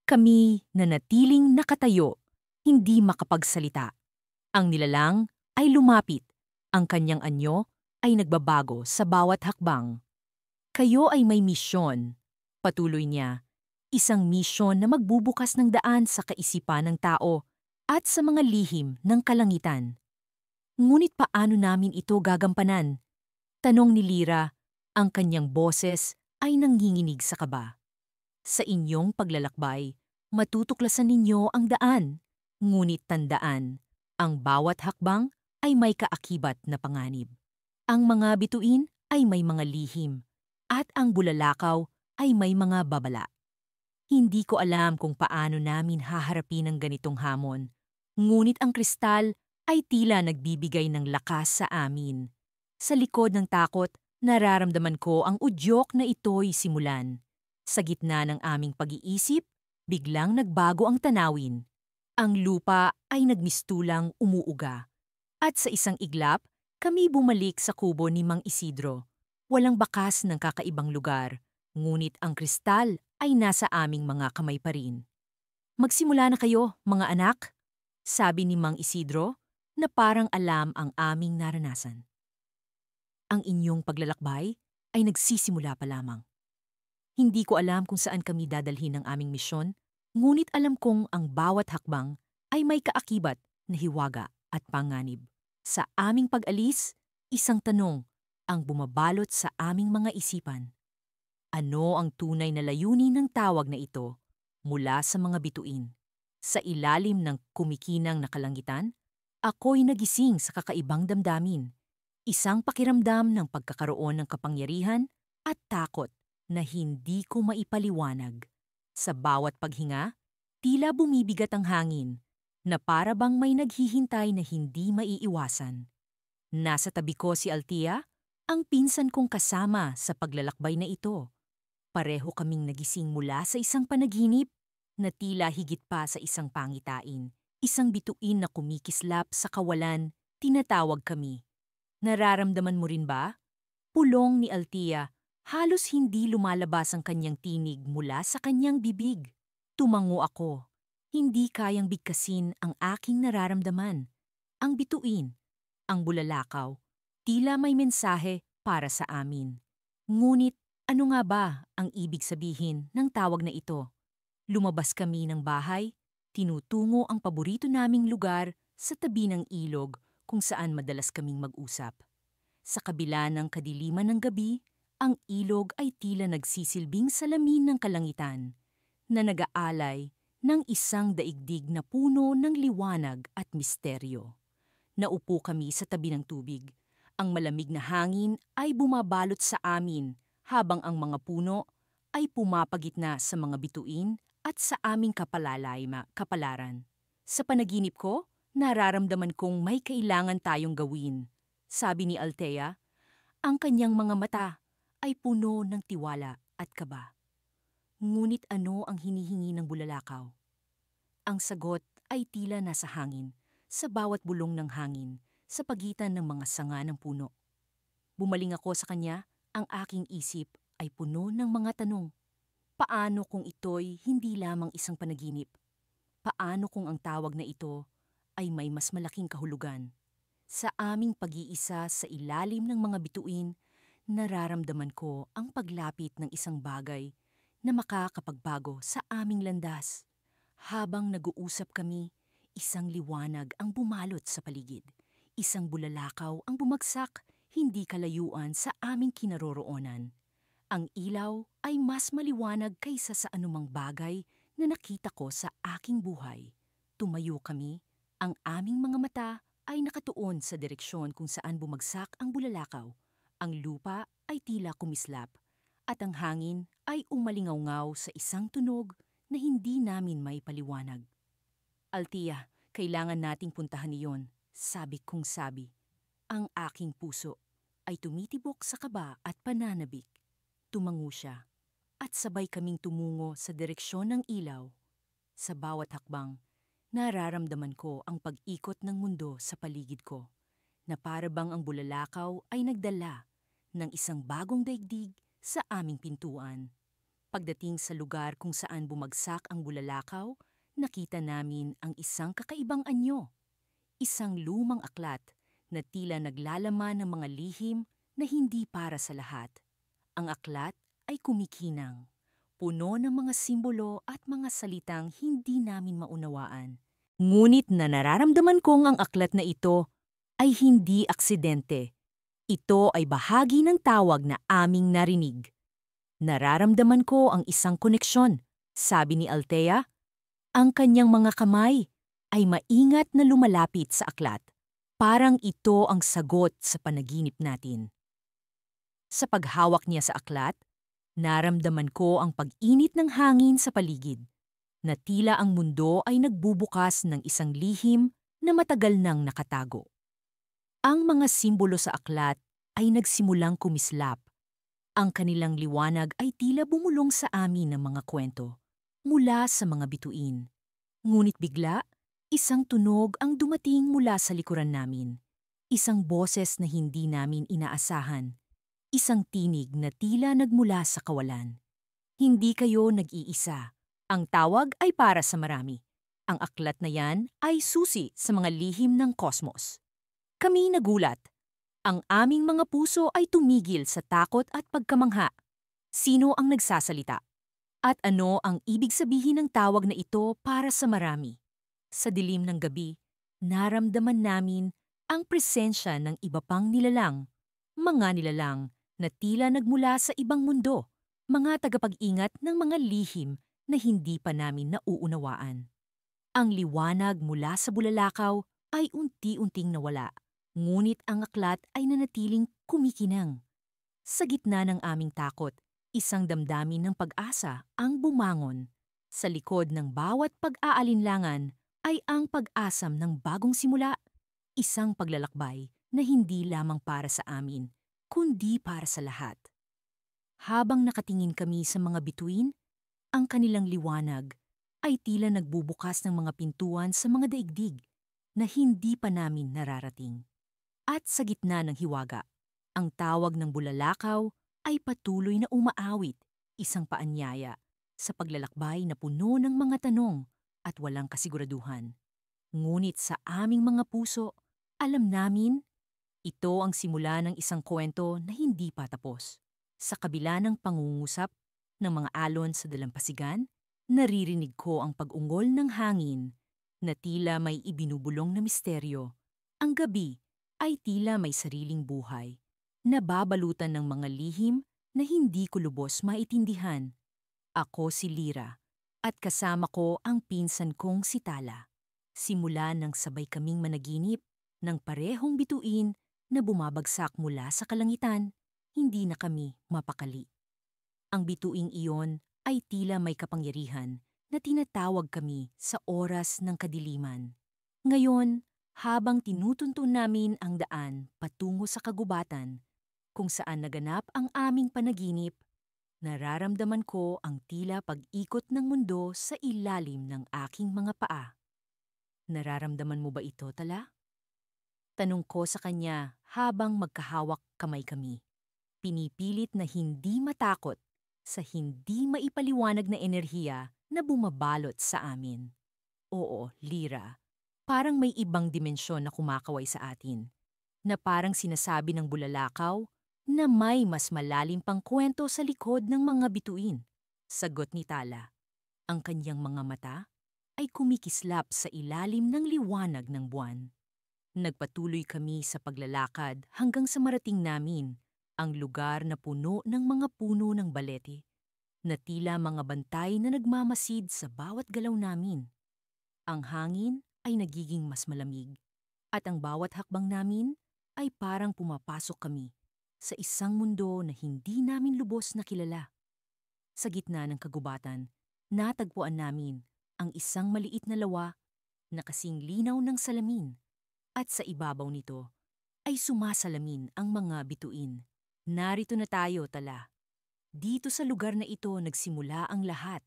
Kami nanatiling nakatayo, hindi makapagsalita. Ang nilalang ay lumapit. Ang kanyang anyo ay nagbabago sa bawat hakbang. Kayo ay may misyon, patuloy niya. Isang misyon na magbubukas ng daan sa kaisipan ng tao at sa mga lihim ng kalangitan. Ngunit paano namin ito gagampanan? Tanong ni Lira, ang kanyang boses ay nanginginig sa kaba. Sa inyong paglalakbay, matutuklasan ninyo ang daan. Ngunit tandaan, ang bawat hakbang ay may kaakibat na panganib. Ang mga bituin ay may mga lihim, at ang bulalakaw ay may mga babala. Hindi ko alam kung paano namin haharapin ang ganitong hamon, ngunit ang kristal ay tila nagbibigay ng lakas sa amin. Sa likod ng takot, nararamdaman ko ang udyok na ito'y simulan. Sa gitna ng aming pag-iisip, biglang nagbago ang tanawin. Ang lupa ay nagmistulang umuuga. At sa isang iglap, kami bumalik sa kubo ni Mang Isidro. Walang bakas ng kakaibang lugar, ngunit ang kristal ay nasa aming mga kamay pa rin. Magsimula na kayo, mga anak, sabi ni Mang Isidro, na parang alam ang aming naranasan. Ang inyong paglalakbay ay nagsisimula pa lamang. Hindi ko alam kung saan kami dadalhin ng aming misyon, ngunit alam kong ang bawat hakbang ay may kaakibat na hiwaga at panganib. Sa aming pag-alis, isang tanong ang bumabalot sa aming mga isipan. Ano ang tunay na layunin ng tawag na ito mula sa mga bituin? Sa ilalim ng kumikinang na kalangitan, Ako'y nagising sa kakaibang damdamin. Isang pakiramdam ng pagkakaroon ng kapangyarihan at takot na hindi ko maipaliwanag. Sa bawat paghinga, tila bumibigat ang hangin na para bang may naghihintay na hindi maiiwasan. Nasa tabi ko si Althea, ang pinsan kong kasama sa paglalakbay na ito. Pareho kaming nagising mula sa isang panaginip na tila higit pa sa isang pangitain. Isang bituin na kumikislap sa kawalan, tinatawag kami. Nararamdaman mo rin ba? Pulong ni Althea, halos hindi lumalabas ang kanyang tinig mula sa kanyang bibig. Tumango ako. Hindi kayang bigkasin ang aking nararamdaman. Ang bituin, ang bulalakaw, tila may mensahe para sa amin. Ngunit ano nga ba ang ibig sabihin ng tawag na ito? Lumabas kami ng bahay, tinutungo ang paborito naming lugar sa tabi ng ilog kung saan madalas kaming mag-usap. Sa kabila ng kadiliman ng gabi, ang ilog ay tila nagsisilbing salamin ng kalangitan na nag-aalay ng isang daigdig na puno ng liwanag at misteryo. Naupo kami sa tabi ng tubig. Ang malamig na hangin ay bumabalot sa amin habang ang mga puno ay pumapagitna sa mga bituin at sa aming kapalaran. Sa panaginip ko, nararamdaman kong may kailangan tayong gawin. Sabi ni Althea, ang kanyang mga mata ay puno ng tiwala at kaba. Ngunit ano ang hinihingi ng bulalakaw? Ang sagot ay tila nasa hangin, sa bawat bulong ng hangin, sa pagitan ng mga sanga ng puno. Bumaling ako sa kanya, ang aking isip ay puno ng mga tanong. Paano kung ito'y hindi lamang isang panaginip? Paano kung ang tawag na ito ay may mas malaking kahulugan? Sa aming pag-iisa sa ilalim ng mga bituin, nararamdaman ko ang paglapit ng isang bagay na makakapagbago sa aming landas. Habang nag-uusap kami, isang liwanag ang bumalot sa paligid. Isang bulalakaw ang bumagsak, hindi kalayuan sa aming kinaroroonan. Ang ilaw ay mas maliwanag kaysa sa anumang bagay na nakita ko sa aking buhay. Tumayo kami, ang aming mga mata ay nakatuon sa direksyon kung saan bumagsak ang bulalakaw. Ang lupa ay tila kumislap, at ang hangin ay umalingaw-ngaw sa isang tunog na hindi namin maipaliwanag. Althea, kailangan nating puntahan iyon, sabi. Ang aking puso ay tumitibok sa kaba at pananabik. Tumango siya, at sabay kaming tumungo sa direksyon ng ilaw. Sa bawat hakbang, nararamdaman ko ang pag-ikot ng mundo sa paligid ko, na para bang ang bulalakaw ay nagdala ng isang bagong daigdig sa aming pintuan. Pagdating sa lugar kung saan bumagsak ang bulalakaw, nakita namin ang isang kakaibang anyo. Isang lumang aklat na tila naglalaman ng mga lihim na hindi para sa lahat. Ang aklat ay kumikinang, puno ng mga simbolo at mga salitang hindi namin maunawaan. Ngunit na nararamdaman kong ang aklat na ito ay hindi aksidente. Ito ay bahagi ng tawag na aming narinig. Nararamdaman ko ang isang koneksyon, sabi ni Althea. Ang kanyang mga kamay ay maingat na lumalapit sa aklat. Parang ito ang sagot sa panaginip natin. Sa paghawak niya sa aklat, naramdaman ko ang pag-init ng hangin sa paligid, na tila ang mundo ay nagbubukas ng isang lihim na matagal nang nakatago. Ang mga simbolo sa aklat ay nagsimulang kumislap. Ang kanilang liwanag ay tila bumulong sa amin ng mga kwento mula sa mga bituin. Ngunit bigla, isang tunog ang dumating mula sa likuran namin. Isang boses na hindi namin inaasahan. Isang tinig na tila nagmula sa kawalan. Hindi kayo nag-iisa. Ang tawag ay para sa marami. Ang aklat na yan ay susi sa mga lihim ng kosmos. Kami nagulat. Ang aming mga puso ay tumigil sa takot at pagkamangha. Sino ang nagsasalita? At ano ang ibig sabihin ng tawag na ito para sa marami? Sa dilim ng gabi, naramdaman namin ang presensya ng iba pang nilalang. Mga nilalang na tila nagmula sa ibang mundo, mga tagapag-ingat ng mga lihim na hindi pa namin nauunawaan. Ang liwanag mula sa bulalakaw ay unti-unting nawala, ngunit ang aklat ay nanatiling kumikinang. Sa gitna ng aming takot, isang damdamin ng pag-asa ang bumangon. Sa likod ng bawat pag-aalinlangan ay ang pag-asam ng bagong simula, isang paglalakbay na hindi lamang para sa amin, kundi para sa lahat. Habang nakatingin kami sa mga bituin, ang kanilang liwanag ay tila nagbubukas ng mga pintuan sa mga daigdig na hindi pa namin nararating. At sa gitna ng hiwaga, ang tawag ng bulalakaw ay patuloy na umaawit, isang paanyaya sa paglalakbay na puno ng mga tanong at walang kasiguraduhan. Ngunit sa aming mga puso, alam namin, ito ang simula ng isang kwento na hindi pa tapos. Sa kabila ng pangungusap ng mga alon sa dalampasigan, naririnig ko ang pag-ungol ng hangin na tila may ibinubulong na misteryo. Ang gabi ay tila may sariling buhay, nababalutan ng mga lihim na hindi ko lubos maintindihan. Ako si Lira at kasama ko ang pinsan kong si Tala. Simula nang sabay kaming managinip ng parehong bituin na bumabagsak mula sa kalangitan, hindi na kami mapakali. Ang bituing iyon ay tila may kapangyarihan na tinatawag kami sa oras ng kadiliman. Ngayon, habang tinutuntun namin ang daan patungo sa kagubatan, kung saan naganap ang aming panaginip, nararamdaman ko ang tila pag-ikot ng mundo sa ilalim ng aking mga paa. Nararamdaman mo ba ito, Tala? Tanong ko sa kanya habang magkahawak kamay kami. Pinipilit na hindi matakot sa hindi maipaliwanag na enerhiya na bumabalot sa amin. Oo, Lira, parang may ibang dimensyon na kumakaway sa atin, na parang sinasabi ng bulalakaw na may mas malalim pang kwento sa likod ng mga bituin. Sagot ni Tala. Ang kanyang mga mata ay kumikislap sa ilalim ng liwanag ng buwan. Nagpatuloy kami sa paglalakad hanggang sa marating namin ang lugar na puno ng mga puno ng balete, na tila mga bantay na nagmamasid sa bawat galaw namin. Ang hangin ay nagiging mas malamig, at ang bawat hakbang namin ay parang pumapasok kami sa isang mundo na hindi namin lubos na kilala. Sa gitna ng kagubatan, natagpuan namin ang isang maliit na lawa na kasing linaw ng salamin, at sa ibabaw nito ay sumasalamin ang mga bituin. Narito na tayo, Tala. Dito sa lugar na ito nagsimula ang lahat,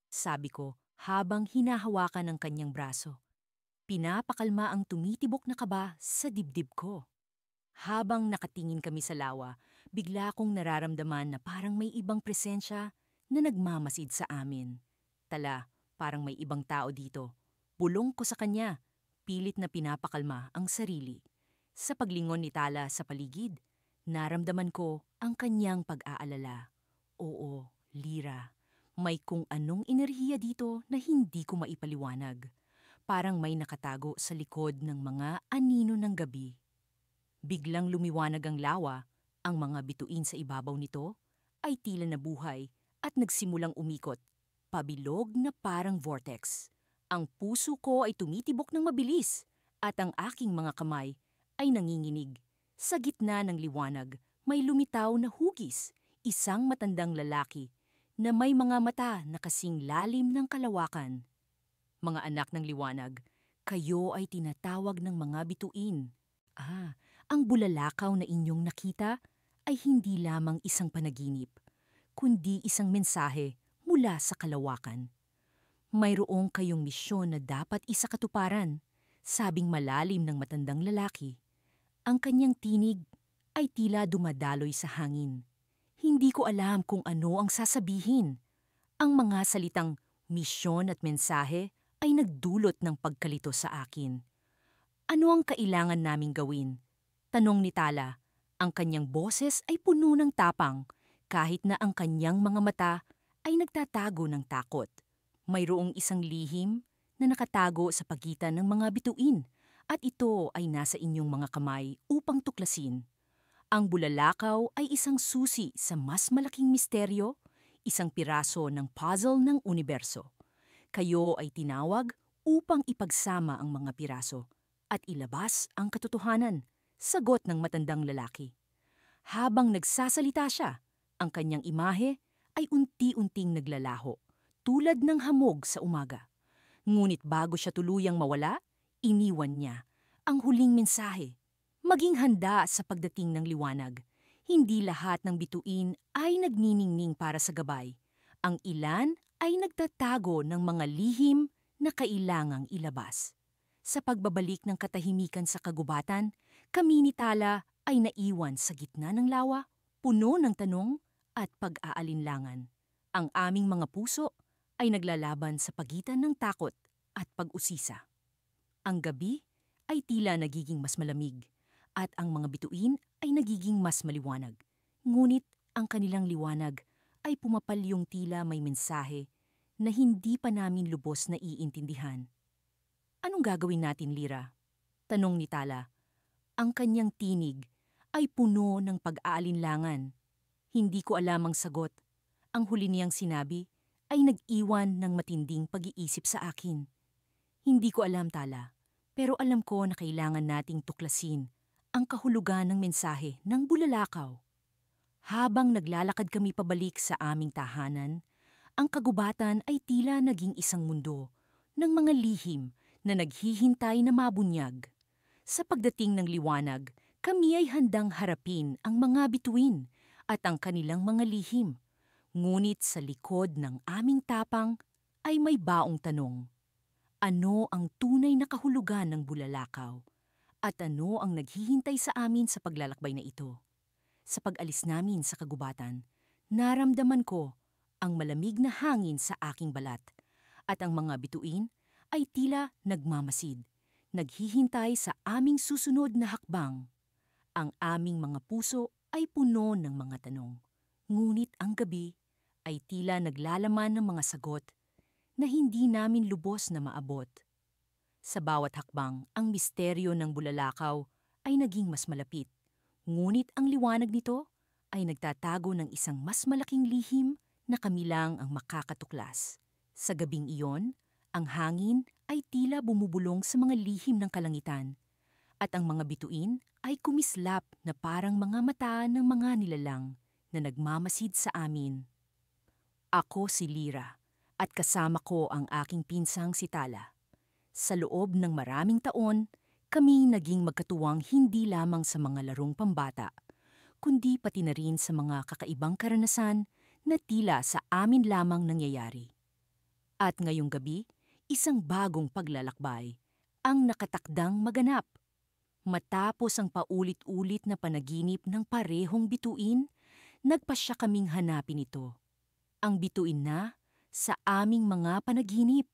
sabi ko habang hinahawakan ang kanyang braso. Pinapakalma ang tumitibok na kaba sa dibdib ko. Habang nakatingin kami sa lawa, bigla kong nararamdaman na parang may ibang presensya na nagmamasid sa amin. Tala, parang may ibang tao dito. Bulong ko sa kanya, pilit na pinapakalma ang sarili. Sa paglingon ni Tala sa paligid, naramdaman ko ang kanyang pag-aalala. Oo, Lira, may kung anong enerhiya dito na hindi ko maipaliwanag. Parang may nakatago sa likod ng mga anino ng gabi. Biglang lumiwanag ang lawa, ang mga bituin sa ibabaw nito ay tila nabuhay at nagsimulang umikot, pabilog na parang vortex. Ang puso ko ay tumitibok ng mabilis at ang aking mga kamay ay nanginginig. Sa gitna ng liwanag, may lumitaw na hugis, isang matandang lalaki na may mga mata na kasing lalim ng kalawakan. Mga anak ng liwanag, kayo ay tinatawag ng mga bituin. Ang bulalakaw na inyong nakita ay hindi lamang isang panaginip, kundi isang mensahe mula sa kalawakan. Mayroong kayong misyon na dapat isakatuparan, sabing malalim ng matandang lalaki. Ang kanyang tinig ay tila dumadaloy sa hangin. Hindi ko alam kung ano ang sasabihin. Ang mga salitang misyon at mensahe ay nagdulot ng pagkalito sa akin. Ano ang kailangan naming gawin? Tanong ni Tala. Ang kanyang boses ay puno ng tapang, kahit na ang kanyang mga mata ay nagtatago ng takot. Mayroong isang lihim na nakatago sa pagitan ng mga bituin, at ito ay nasa inyong mga kamay upang tuklasin. Ang bulalakaw ay isang susi sa mas malaking misteryo, isang piraso ng puzzle ng universo. Kayo ay tinawag upang ipagsama ang mga piraso, at ilabas ang katotohanan, sagot ng matandang lalaki. Habang nagsasalita siya, ang kanyang imahe ay unti-unting naglalaho, tulad ng hamog sa umaga. Ngunit bago siya tuluyang mawala, iniwan niya ang huling mensahe. Maging handa sa pagdating ng liwanag. Hindi lahat ng bituin ay nagniningning para sa gabay. Ang ilan ay nagtatago ng mga lihim na kailangang ilabas. Sa pagbabalik ng katahimikan sa kagubatan, kami ni Tala ay naiwan sa gitna ng lawa, puno ng tanong at pag-aalinlangan. Ang aming mga puso ay naglalaban sa pagitan ng takot at pag-usisa. Ang gabi ay tila nagiging mas malamig at ang mga bituin ay nagiging mas maliwanag. Ngunit ang kanilang liwanag ay pumapalyong tila may mensahe na hindi pa namin lubos na iintindihan. Anong gagawin natin, Lira? Tanong ni Tala. Ang kanyang tinig ay puno ng pag-aalinlangan. Hindi ko alam ang sagot. Ang huli niyang sinabi ay nag-iwan ng matinding pag-iisip sa akin. Hindi ko alam, Tala, pero alam ko na kailangan nating tuklasin ang kahulugan ng mensahe ng bulalakaw. Habang naglalakad kami pabalik sa aming tahanan, ang kagubatan ay tila naging isang mundo ng mga lihim na naghihintay na mabunyag. Sa pagdating ng liwanag, kami ay handang harapin ang mga bituin at ang kanilang mga lihim. Ngunit sa likod ng aming tapang ay may baong tanong. Ano ang tunay na kahulugan ng bulalakaw? At ano ang naghihintay sa amin sa paglalakbay na ito? Sa pag-alis namin sa kagubatan, naramdaman ko ang malamig na hangin sa aking balat at ang mga bituin ay tila nagmamasid, naghihintay sa aming susunod na hakbang. Ang aming mga puso ay puno ng mga tanong, ngunit ang gabi ay tila naglalaman ng mga sagot na hindi namin lubos na maabot. Sa bawat hakbang, ang misteryo ng bulalakaw ay naging mas malapit, ngunit ang liwanag nito ay nagtatago ng isang mas malaking lihim na kami lang ang makakatuklas. Sa gabing iyon, ang hangin ay tila bumubulong sa mga lihim ng kalangitan at ang mga bituin ay kumislap na parang mga mata ng mga nilalang na nagmamasid sa amin. Ako si Lira at kasama ko ang aking pinsang si Tala. Sa loob ng maraming taon, kami naging magkatuwang hindi lamang sa mga larong pambata, kundi pati na rin sa mga kakaibang karanasan na tila sa amin lamang nangyayari. At ngayong gabi, isang bagong paglalakbay ang nakatakdang maganap. Matapos ang paulit-ulit na panaginip ng parehong bituin, nagpasya kaming hanapin ito. Ang bituin na, sa aming mga panaginip,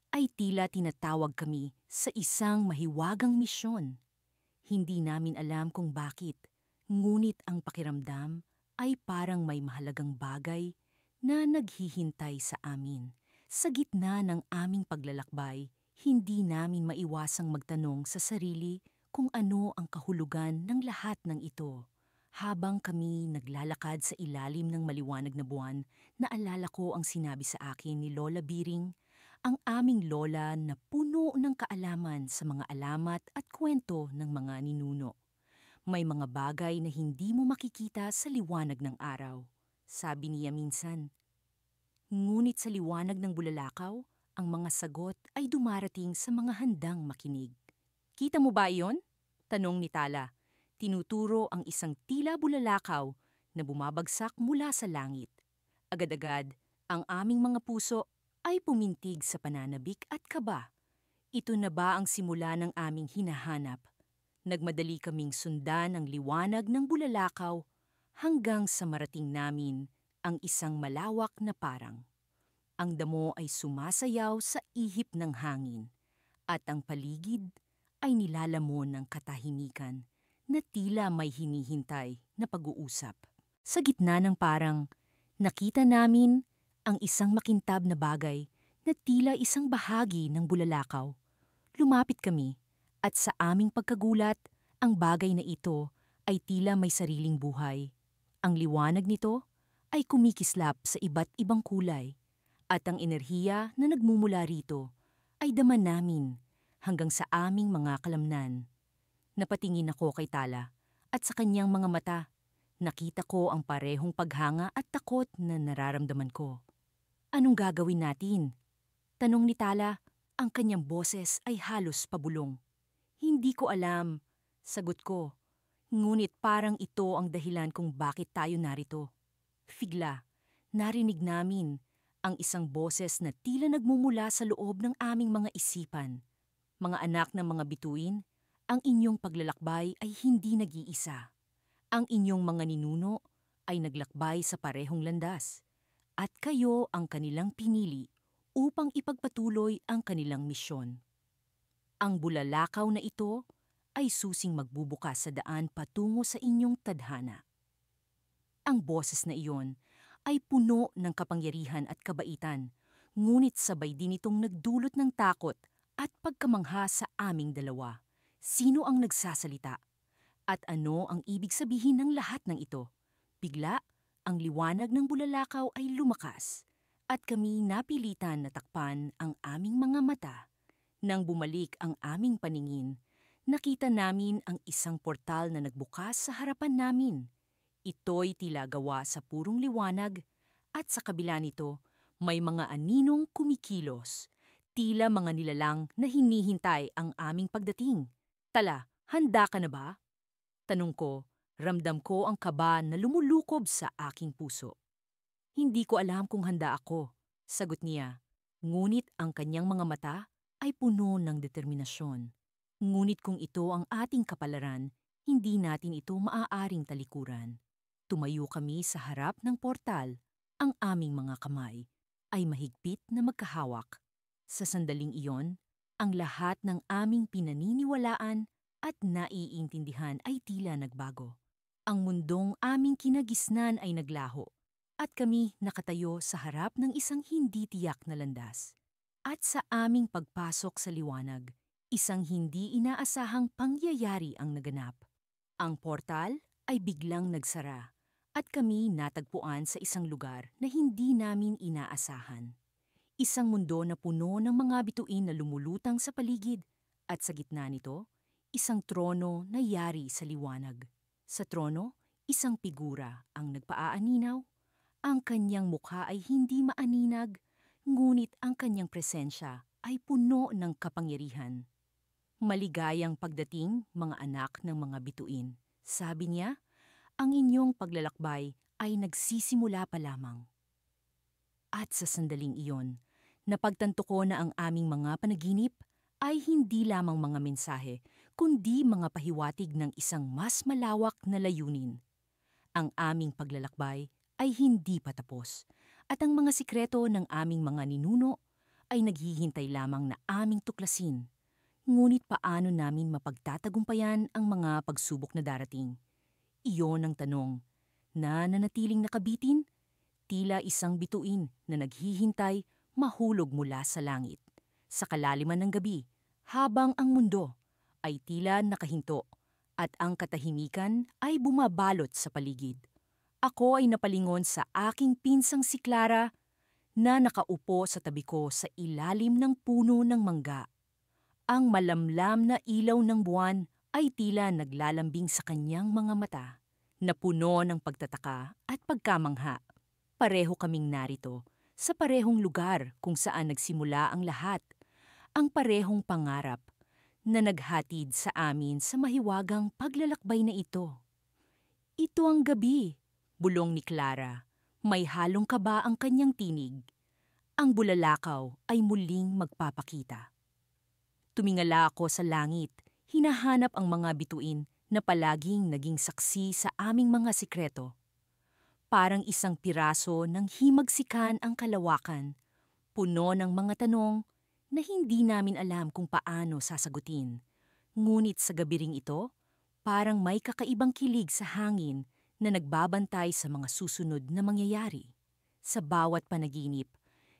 ay tila tinatawag kami sa isang mahiwagang misyon. Hindi namin alam kung bakit, ngunit ang pakiramdam ay parang may mahalagang bagay na naghihintay sa amin. Sa gitna ng aming paglalakbay, hindi namin maiwasang magtanong sa sarili kung ano ang kahulugan ng lahat ng ito. Habang kami naglalakad sa ilalim ng maliwanag na buwan, naalala ko ang sinabi sa akin ni Lola Biring, ang aming lola na puno ng kaalaman sa mga alamat at kwento ng mga ninuno. May mga bagay na hindi mo makikita sa liwanag ng araw, sabi niya minsan. Ngunit sa liwanag ng bulalakaw, ang mga sagot ay dumarating sa mga handang makinig. Kita mo ba iyon? Tanong ni Tala. Tinuturo ang isang tila bulalakaw na bumabagsak mula sa langit. Agad-agad, ang aming mga puso ay pumintig sa pananabik at kaba. Ito na ba ang simula ng aming hinahanap? Nagmadali kaming sundan ang liwanag ng bulalakaw hanggang sa marating namin ang isang malawak na parang. Ang damo ay sumasayaw sa ihip ng hangin at ang paligid ay nilalamon ng katahimikan na tila may hinihintay na pag-uusap. Sa gitna ng parang, nakita namin ang isang makintab na bagay na tila isang bahagi ng bulalakaw. Lumapit kami at sa aming pagkagulat, ang bagay na ito ay tila may sariling buhay. Ang liwanag nito ay kumikislap sa iba't ibang kulay at ang enerhiya na nagmumula rito ay dama namin hanggang sa aming mga kalamnan. Napatingin ako kay Tala at sa kanyang mga mata. Nakita ko ang parehong paghanga at takot na nararamdaman ko. Anong gagawin natin? Tanong ni Tala, ang kanyang boses ay halos pabulong. Hindi ko alam, sagot ko. Ngunit parang ito ang dahilan kung bakit tayo narito. Bigla, narinig namin ang isang boses na tila nagmumula sa loob ng aming mga isipan. Mga anak ng mga bituin, ang inyong paglalakbay ay hindi nag-iisa. Ang inyong mga ninuno ay naglakbay sa parehong landas, at kayo ang kanilang pinili upang ipagpatuloy ang kanilang misyon. Ang bulalakaw na ito ay susing magbubukas sa daan patungo sa inyong tadhana. Ang boses na iyon ay puno ng kapangyarihan at kabaitan, ngunit sabay din itong nagdulot ng takot at pagkamangha sa aming dalawa. Sino ang nagsasalita? At ano ang ibig sabihin ng lahat ng ito? Bigla, ang liwanag ng bulalakaw ay lumakas at kami napilitan na takpan ang aming mga mata. Nang bumalik ang aming paningin, nakita namin ang isang portal na nagbukas sa harapan namin. Ito'y tila gawa sa purong liwanag at sa kabila nito may mga aninong kumikilos. Tila mga nilalang na hinihintay ang aming pagdating. Tala, handa ka na ba? Tanong ko, ramdam ko ang kaba na lumulukob sa aking puso. Hindi ko alam kung handa ako, sagot niya. Ngunit ang kanyang mga mata ay puno ng determinasyon. Ngunit kung ito ang ating kapalaran, hindi natin ito maaaring talikuran. Tumayo kami sa harap ng portal. Ang aming mga kamay ay mahigpit na magkahawak. Sa sandaling iyon, ang lahat ng aming pinaniniwalaan at naiintindihan ay tila nagbago. Ang mundong aming kinagisnan ay naglaho at kami nakatayo sa harap ng isang hindi tiyak na landas. At sa aming pagpasok sa liwanag, isang hindi inaasahang pangyayari ang naganap. Ang portal ay biglang nagsara at kami natagpuan sa isang lugar na hindi namin inaasahan. Isang mundo na puno ng mga bituin na lumulutang sa paligid at sa gitna nito, isang trono na yari sa liwanag. Sa trono, isang figura ang nagpaaaninaw. Ang kanyang mukha ay hindi maaninag, ngunit ang kanyang presensya ay puno ng kapangyarihan. Maligayang pagdating, mga anak ng mga bituin. Sabi niya, ang inyong paglalakbay ay nagsisimula pa lamang. At sa sandaling iyon, napagtanto ko na ang aming mga panaginip ay hindi lamang mga mensahe, kundi mga pahiwatig ng isang mas malawak na layunin. Ang aming paglalakbay ay hindi pa tapos, at ang mga sikreto ng aming mga ninuno ay naghihintay lamang na aming tuklasin. Ngunit paano namin mapagtatagumpayan ang mga pagsubok na darating? Iyon ang tanong na nanatiling nakabitin, tila isang bituin na naghihintay mahulog mula sa langit. Sa kalaliman ng gabi, habang ang mundo ay tila nakahinto at ang katahimikan ay bumabalot sa paligid. Ako ay napalingon sa aking pinsang si Clara na nakaupo sa tabi ko sa ilalim ng puno ng mangga. Ang malamlam na ilaw ng buwan ay tila naglalambing sa kanyang mga mata, na puno ng pagtataka at pagkamangha. Pareho kaming narito, sa parehong lugar kung saan nagsimula ang lahat, ang parehong pangarap na naghatid sa amin sa mahiwagang paglalakbay na ito. Ito ang gabi, bulong ni Clara. May halong kaba ang kanyang tinig. Ang bulalakaw ay muling magpapakita. Tumingala ako sa langit, hinahanap ang mga bituin na palaging naging saksi sa aming mga sikreto. Parang isang piraso ng himagsikan ang kalawakan, puno ng mga tanong na hindi namin alam kung paano sasagutin. Ngunit sa gabi ring ito, parang may kakaibang kilig sa hangin na nagbabantay sa mga susunod na mangyayari. Sa bawat panaginip,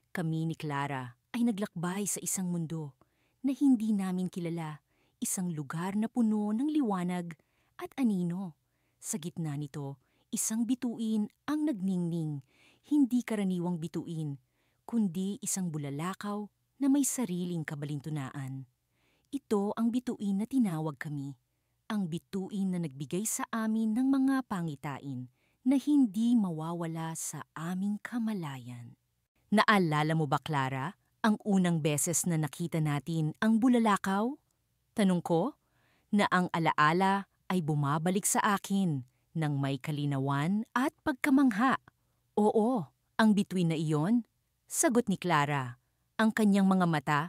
kami ni Clara ay naglakbay sa isang mundo na hindi namin kilala, isang lugar na puno ng liwanag at anino. Sa gitna nito, isang bituin ang nagningning, hindi karaniwang bituin, kundi isang bulalakaw na may sariling kabalintunaan. Ito ang bituin na tinawag kami, ang bituin na nagbigay sa amin ng mga pangitain na hindi mawawala sa aming kamalayan. Naalala mo ba, Clara, ang unang beses na nakita natin ang bulalakaw? Tanong ko, na ang alaala ay bumabalik sa akin ng may kalinawan at pagkamangha. Oo, ang bituin na iyon. Sagot ni Clara. Ang kanyang mga mata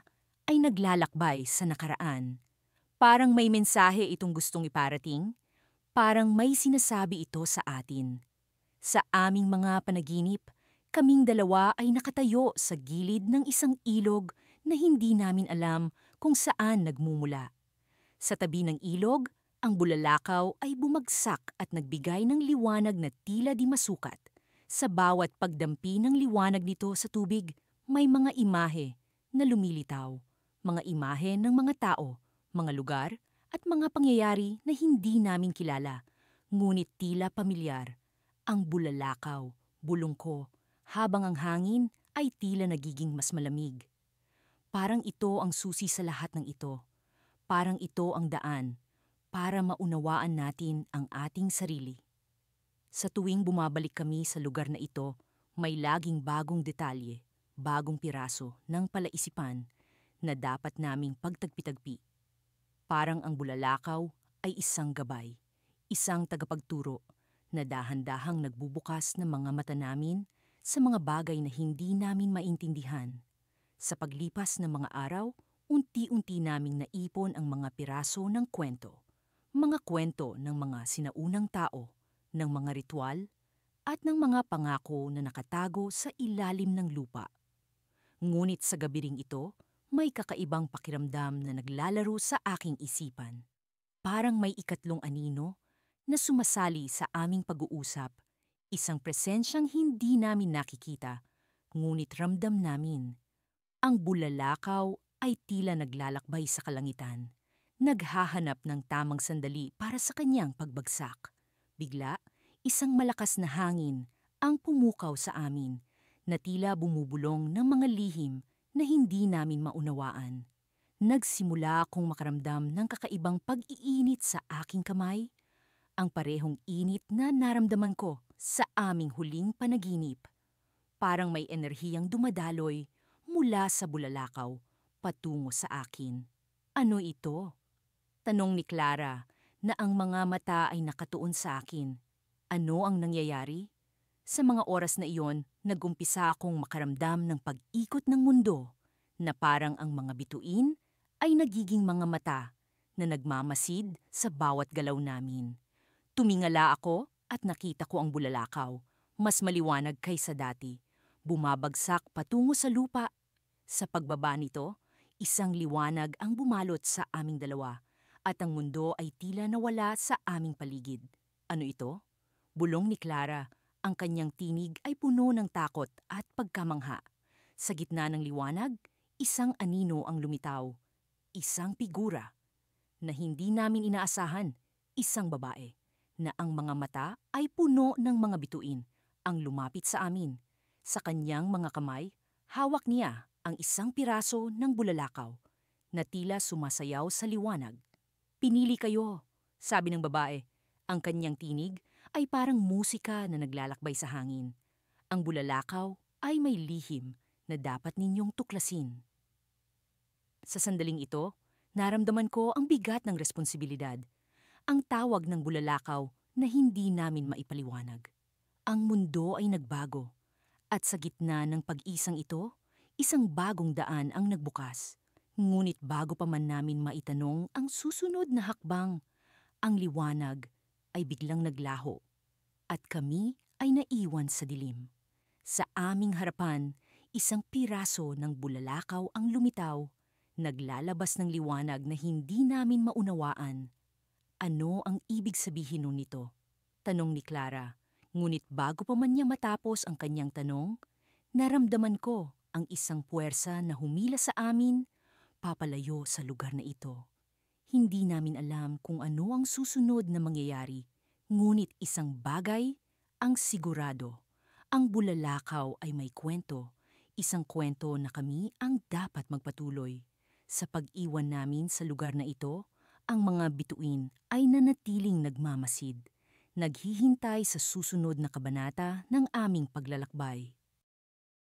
ay naglalakbay sa nakaraan. Parang may mensahe itong gustong iparating. Parang may sinasabi ito sa atin. Sa aming mga panaginip, kaming dalawa ay nakatayo sa gilid ng isang ilog na hindi namin alam kung saan nagmumula. Sa tabi ng ilog, ang bulalakaw ay bumagsak at nagbigay ng liwanag na tila di masukat. Sa bawat pagdampi ng liwanag nito sa tubig, may mga imahe na lumilitaw. Mga imahe ng mga tao, mga lugar, at mga pangyayari na hindi namin kilala. Ngunit tila pamilyar. Ang bulalakaw, bulong ko, habang ang hangin ay tila nagiging mas malamig. Parang ito ang susi sa lahat ng ito. Parang ito ang daan para maunawaan natin ang ating sarili. Sa tuwing bumabalik kami sa lugar na ito, may laging bagong detalye, bagong piraso ng palaisipan na dapat naming pagtagpi-tagpi. Parang ang bulalakaw ay isang gabay, isang tagapagturo na dahan-dahang nagbubukas ng mga mata namin sa mga bagay na hindi namin maintindihan. Sa paglipas ng mga araw, unti-unti naming naipon ang mga piraso ng kwento. Mga kwento ng mga sinaunang tao, ng mga ritual, at ng mga pangako na nakatago sa ilalim ng lupa. Ngunit sa gabi ring ito, may kakaibang pakiramdam na naglalaro sa aking isipan. Parang may ikatlong anino na sumasali sa aming pag-uusap, isang presensyang hindi namin nakikita, ngunit ramdam namin. Ang bulalakaw ay tila naglalakbay sa kalangitan, naghahanap ng tamang sandali para sa kanyang pagbagsak. Bigla, isang malakas na hangin ang pumukaw sa amin, na tila bumubulong ng mga lihim na hindi namin maunawaan. Nagsimula akong makaramdam ng kakaibang pag-iinit sa aking kamay, ang parehong init na naramdaman ko sa aming huling panaginip. Parang may enerhiyang dumadaloy mula sa bulalakaw patungo sa akin. Ano ito? Tanong ni Clara na ang mga mata ay nakatuon sa akin. Ano ang nangyayari? Sa mga oras na iyon, nagumpisa akong makaramdam ng pag-ikot ng mundo na parang ang mga bituin ay nagiging mga mata na nagmamasid sa bawat galaw namin. Tumingala ako at nakita ko ang bulalakaw, mas maliwanag kaysa dati. Bumabagsak patungo sa lupa. Sa pagbaba nito, isang liwanag ang bumalot sa aming dalawa at ang mundo ay tila nawala sa aming paligid. Ano ito? Bulong ni Clara. Ang kanyang tinig ay puno ng takot at pagkamangha. Sa gitna ng liwanag, isang anino ang lumitaw. Isang figura na hindi namin inaasahan. Isang babae na ang mga mata ay puno ng mga bituin ang lumapit sa amin. Sa kanyang mga kamay, hawak niya ang isang piraso ng bulalakaw na tila sumasayaw sa liwanag. Pinili kayo, sabi ng babae. Ang kanyang tinig ay parang musika na naglalakbay sa hangin. Ang bulalakaw ay may lihim na dapat ninyong tuklasin. Sa sandaling ito, naramdaman ko ang bigat ng responsibilidad. Ang tawag ng bulalakaw na hindi namin maipaliwanag. Ang mundo ay nagbago. At sa gitna ng pag-isang ito, isang bagong daan ang nagbukas. Ngunit bago pa man namin maitanong ang susunod na hakbang, ang liwanag ay biglang naglaho at kami ay naiwan sa dilim. Sa aming harapan, isang piraso ng bulalakaw ang lumitaw, naglalabas ng liwanag na hindi namin maunawaan. Ano ang ibig sabihin nun nito? Tanong ni Clara. Ngunit bago pa man niya matapos ang kanyang tanong, naramdaman ko ang isang puwersa na humila sa amin, papalayo sa lugar na ito. Hindi namin alam kung ano ang susunod na mangyayari, ngunit isang bagay ang sigurado. Ang bulalakaw ay may kwento, isang kwento na kami ang dapat magpatuloy. Sa pag-iwan namin sa lugar na ito, ang mga bituin ay nanatiling nagmamasid, naghihintay sa susunod na kabanata ng aming paglalakbay.